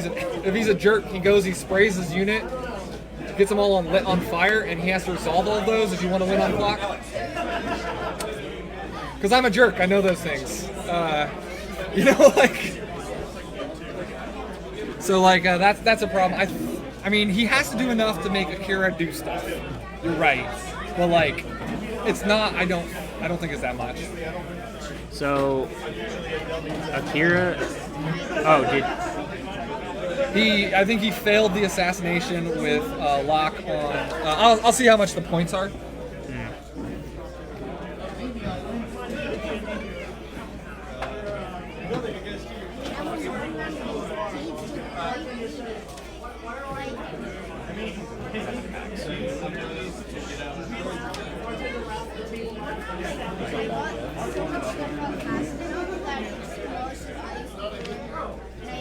he's a jerk, he goes, he sprays his unit, gets them all lit on fire, and he has to resolve all of those if you want to win on clock. Because I'm a jerk, I know those things. So that's a problem. I mean, he has to do enough to make Akira do stuff. You're right, but like, it's not. I don't think it's that much. So, Akira... Oh, I think he failed the assassination with Locke on. I'll see how much the points are.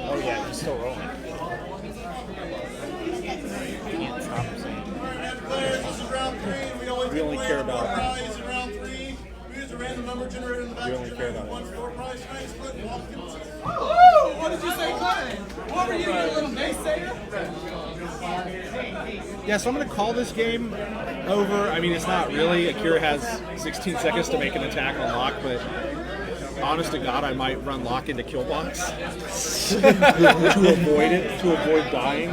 Oh yeah, he's still rolling. Can't stop him saying. Players, this is round 3. We only care about- prize in round 3. We use a random number generator in the back. We only care about one store prize. Tonight, split walk. What did you say, Glenn? What were you, a little naysayer? Yeah, so I'm going to call this game over. I mean, it's not really. Akira has 16 seconds to make an attack on Locke, but honest to God, I might run Locke into Killbox to avoid it, to avoid dying.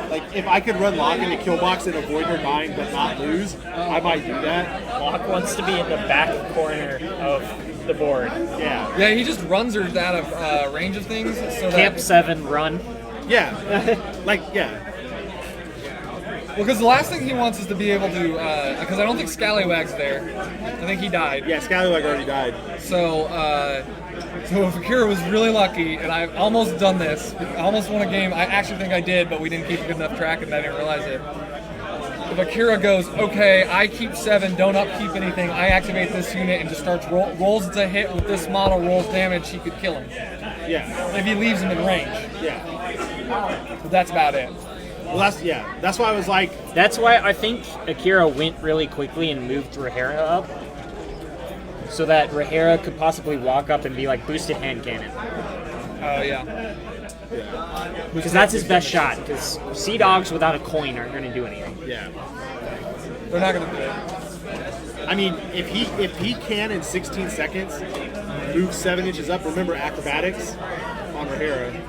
Like, if I could run Locke into Killbox and avoid her dying but not lose, I might do that. Locke wants to be in the back corner of the board. Yeah. Yeah, he just runs her out of range of things. So Camp that, 7 run. Yeah. Like, yeah. well, because the last thing he wants is to be able to, because I don't think Scallywag's there. I think he died. Yeah, Scallywag already died. So, so if Akira was really lucky, and I've almost done this, I almost won a game. I actually think I did, but we didn't keep a good enough track, and I didn't realize it. If Akira goes, okay, I keep 7, don't upkeep anything, I activate this unit and just starts rolls to hit with this model, rolls damage, he could kill him. Yeah. If he leaves him in range. Yeah. But that's about it. Well, that's why I was like, That's why I think Akira went really quickly and moved Rehera up, so that Rehera could possibly walk up and be like boosted hand cannon. Oh, yeah. Because that's his best shot. Because Sea Dogs without a coin aren't going to do anything. yeah. They're not going to do it. I mean, if he can in 16 seconds move 7 inches up, remember acrobatics on Rehera.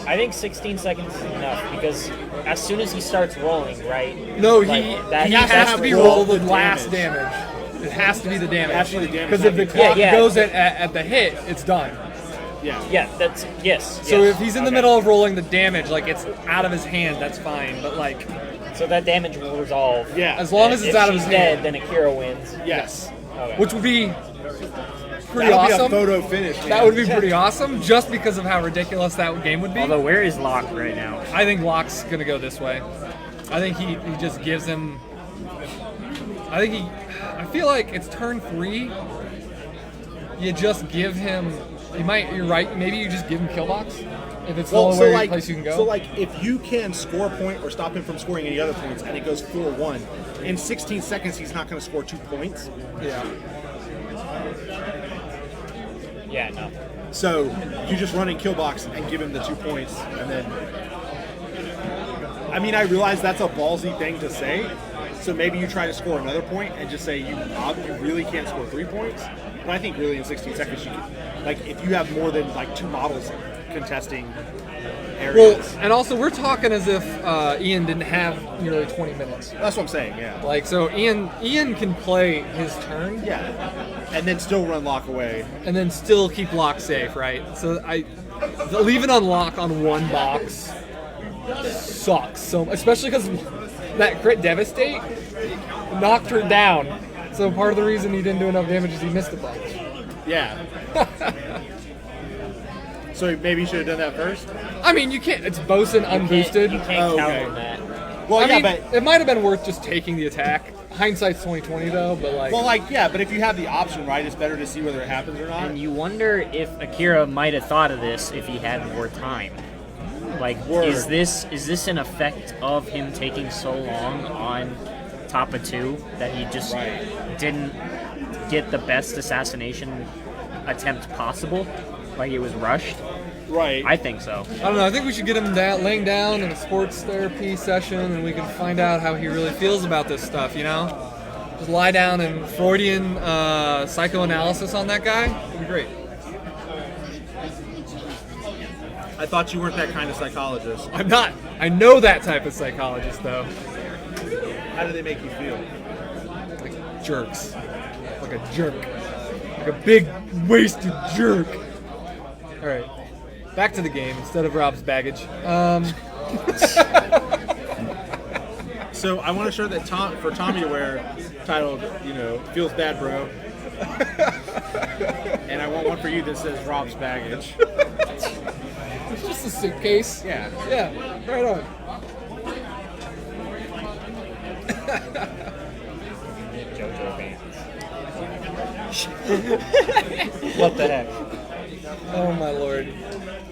I think 16 seconds is enough because as soon as he starts rolling, right? No, like, he that has to be roll rolled the with last damage. damage. It has to be the damage. It has to be the damage, Because if the not the clock Yeah, yeah. goes at the hit, it's done. Yeah. Yeah, that's yes. So yes. if he's in the Okay. middle of rolling the damage, like it's out of his hand, that's fine. But like, So that damage will resolve. Yeah. as long as If it's out of his she's dead, hand, then Akira wins. Yes. Okay. which would be pretty That'll be a awesome. photo finish, man. That would be pretty awesome, just because of how ridiculous that game would be. Although, where is Locke right now? I think Locke's gonna go this way. I think he just gives him. I feel like it's turn 3. You just give him. You're right. Maybe you just give him Killbox if it's the only place you can go. So like, if you can score a point or stop him from scoring any other points, and it goes 4-1, in 16 seconds he's not going to score 2 points. yeah. Yeah, no. So you just run in Killbox and give him the 2 points, and then. I mean, I realize that's a ballsy thing to say. So maybe you try to score another point and just say you really can't score 3 points. But I think really in 16 seconds you can, like, if you have more than like 2 models contesting Well, areas. and also we're talking as if Ian didn't have nearly 20 minutes. That's what I'm saying. Yeah. Like, so Ian can play his turn Yeah. And then still run Locke away. and then still keep Locke safe, right? So leaving on Locke on one box sucks so much, especially because that crit devastate knocked her down. So part of the reason he didn't do enough damage is he missed a bunch. Yeah. So maybe you should have done that first. I mean, you can't. It's Bosun unboosted. You can't Oh, count okay. on that. Well, I yeah, mean, but it might have been worth just taking the attack. Hindsight's 20/20 though, but like, but if you have the option, right, it's better to see whether it happens or not. And you wonder if Akira might have thought of this if he had more time. Like, Word. is this an effect of him taking so long on top of 2 that he just Right. didn't get the best assassination attempt possible? Like it was rushed? Right. I think so. I don't know. I think we should get him laying down in a sports therapy session, and we can find out how he really feels about this stuff. You know, just lie down and Freudian psychoanalysis on that guy. It'd be great. I thought you weren't that kind of psychologist. I'm not. I know that type of psychologist though. How do they make you feel? Like jerks. Like a jerk. Like a big wasted jerk. All right. Back to the game instead of Rob's baggage. So I want a shirt that for Tommy to wear, titled, "Feels Bad, Bro," and I want one for you that says "Rob's baggage." It's just a suitcase. Yeah. Yeah. Right on. JoJo bands. What the heck? Oh my lord.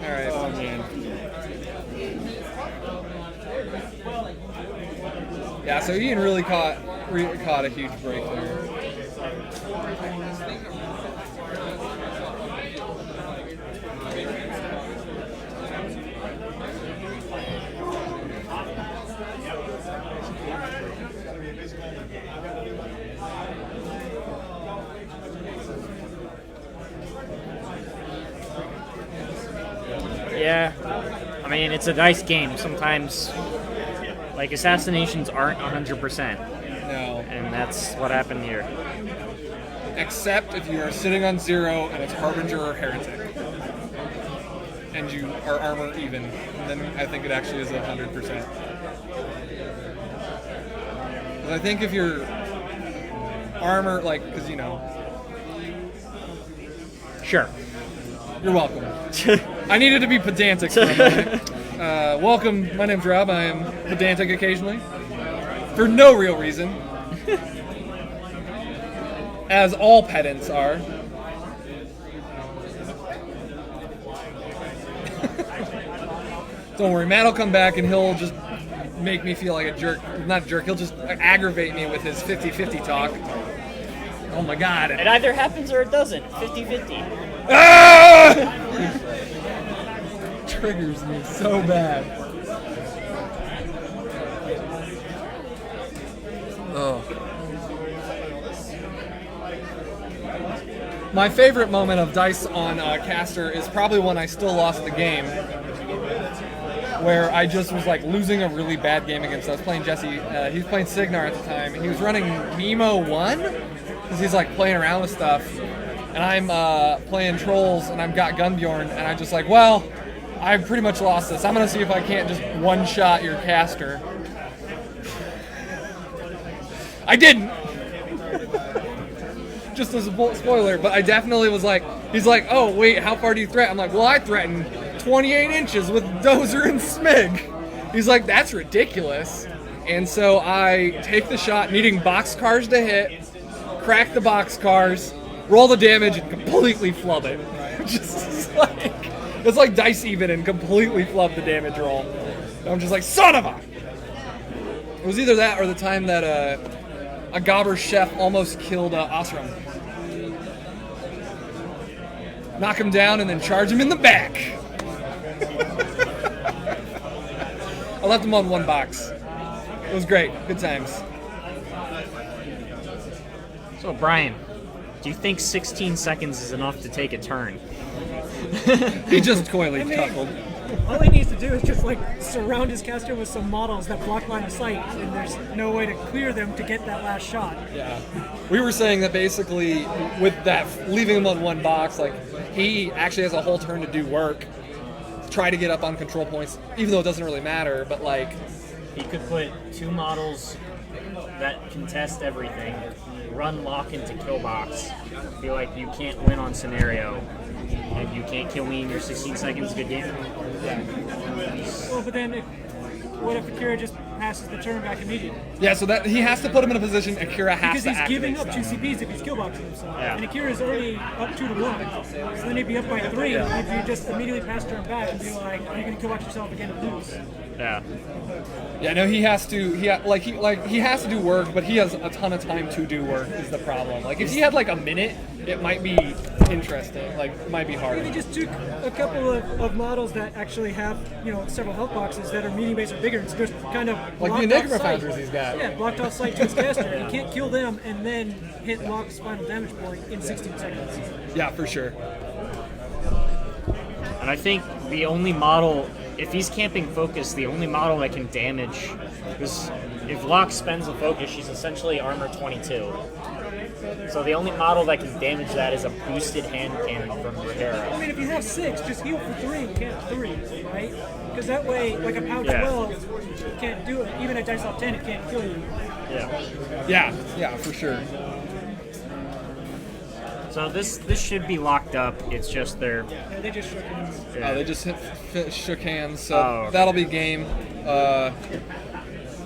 All right. Oh man. Yeah, so Ian really caught a huge break there. Yeah. I mean, it's a dice game. Sometimes, like, assassinations aren't 100%. No. And that's what happened here. Except if you are sitting on 0 and it's Harbinger or Heretic. And you are armor even. Then I think it actually is 100%. I think if you're armor, like, because, you know. Sure. You're welcome. I needed to be pedantic for a moment. Welcome, my name's Rob. I am pedantic occasionally. For no real reason. As all pedants are. Don't worry, Matt will come back and he'll just make me feel like a jerk. Not a jerk, he'll just aggravate me with his 50-50 talk. Oh my god. It either happens or it doesn't. 50-50. Ah! Triggers me so bad. Oh. My favorite moment of dice on caster is probably when I still lost the game, where I just was like losing a really bad game against. I was playing Jesse. He was playing Signar at the time. He was running Nemo 1 because he's like playing around with stuff. And I'm playing Trolls, and I've got Gunbjorn, and I'm just like, well, I pretty much lost this. I'm going to see if I can't just one-shot your caster. I didn't. Just as a spoiler, but I definitely was like, he's like, oh, wait, how far do you threaten? I'm like, well, I threatened 28 inches with Dozer and Smig. He's like, that's ridiculous. And so I take the shot, needing boxcars to hit, crack the boxcars, roll the damage, and completely flub it. Just like, it's like dice even and completely flub the damage roll. And I'm just like, son of a! It was either that or the time that a Gobber chef almost killed Osram. Knock him down and then charge him in the back. I left him on 1 box. It was great. Good times. So, Brian, do you think 16 seconds is enough to take a turn? He just coyly chuckled. All he needs to do is just like surround his caster with some models that block line of sight, and there's no way to clear them to get that last shot. Yeah. We were saying that basically with that, leaving him on 1 box, like, he actually has a whole turn to do work, try to get up on control points, even though it doesn't really matter, but like... He could put 2 models that contest everything, run Locke into kill box, be like, you can't win on scenario, and you can't kill me in your 16 seconds, good game. Yeah. Well, but then what if Akira just passes the turn back immediately? Yeah, so that he has to put him in a position Akira has Because to he's activate giving up stuff. 2 CPs if he's kill boxing himself. Yeah. And Akira's already up 2-1. So then he'd be up by 3 if you just immediately pass turn back and be like, are you going to kill box yourself again and lose? Yeah. Yeah, no, he has to. He has to do work, but he has a ton of time to do work. Is the problem? Like, if he had like a minute, it might be interesting. Like, it might be hard. Maybe just took a couple of models that actually have, you know, several health boxes that are medium base or bigger, and so just kind of Like the blocked Enigma off sight. Founders he's got. Yeah, blocked off sight to his caster. He can't kill them and then hit Locke's final damage point in 16 seconds. Yeah, for sure. And I think the only model, if he's camping focus, the only model that can damage, because if Locke spends a focus, she's essentially armor 22. So the only model that can damage that is a boosted hand cannon from Rehera. I mean, if you have 6, just heal for 3 and camp 3, right? Because that way, like a POW Yeah. 12 can't do it. Even at dice off 10, it can't kill you. Yeah. Yeah, for sure. So this should be locked up. It's just their. Yeah, they just shook hands. Yeah. They just shook hands, so Oh, okay. that'll be game.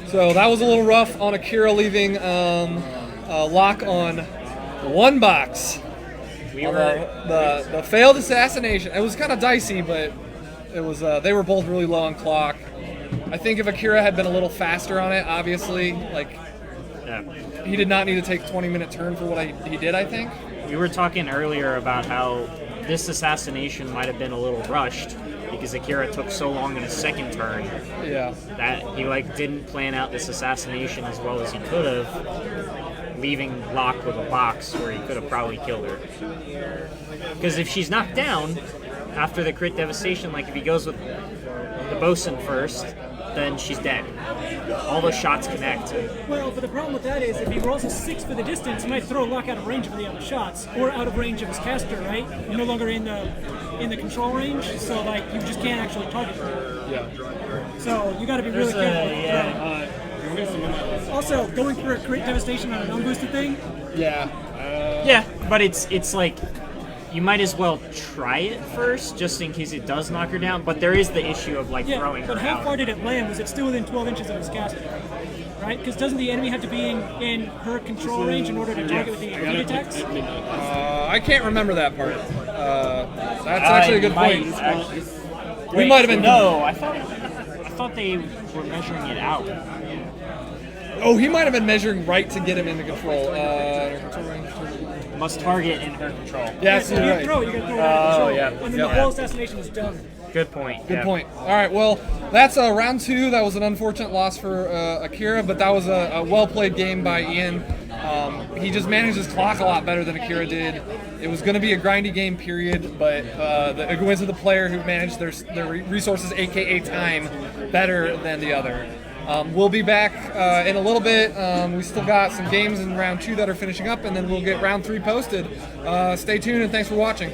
So that was a little rough on Akira leaving Locke on 1 box. We The failed assassination. It was kind of dicey, but it was. They were both really low on clock. I think if Akira had been a little faster on it, obviously, like he did not need to take a 20-minute turn for what he did. I think. We were talking earlier about how this assassination might have been a little rushed because Akira took so long in his second turn. Yeah. That he didn't plan out this assassination as well as he could have, leaving Locke with a box where he could have probably killed her. Because if she's knocked down after the crit devastation, like if he goes with the bosun first, then she's dead. All the shots connect. Well, but the problem with that is if he rolls a 6 for the distance, he might throw Locke out of range of the other shots, or out of range of his caster, right? You're no longer in the control range, so like you just can't actually target him. Yeah. So you got to be really careful. Also, going for a crit devastation on an unboosted thing. Yeah. Yeah, but it's like you might as well try it first, just in case it does knock her down. But there is the issue of throwing her but how out. far did it land? Was it still within 12 inches of his caster? Right? Because doesn't the enemy have to be in her control range in order to target with the heat attacks? I can't remember that part. That's actually a good point. We might have been. No, I thought they were measuring it out. Oh, he might have been measuring right to get him into control. Control range. Must target in her control. Yeah, So you're you right. throw, you got to throw it out of control. yeah. And then Yeah. the whole assassination is done. Good point. Good point. All right, well, that's round 2. That was an unfortunate loss for Akira, but that was a well-played game by Ian. He just managed his clock a lot better than Akira did. It was going to be a grindy game, period, but it wins to the player who managed their resources, a.k.a. time, better than the other. We'll be back in a little bit. We still got some games in round 2 that are finishing up, and then we'll get round 3 posted. Stay tuned, and thanks for watching.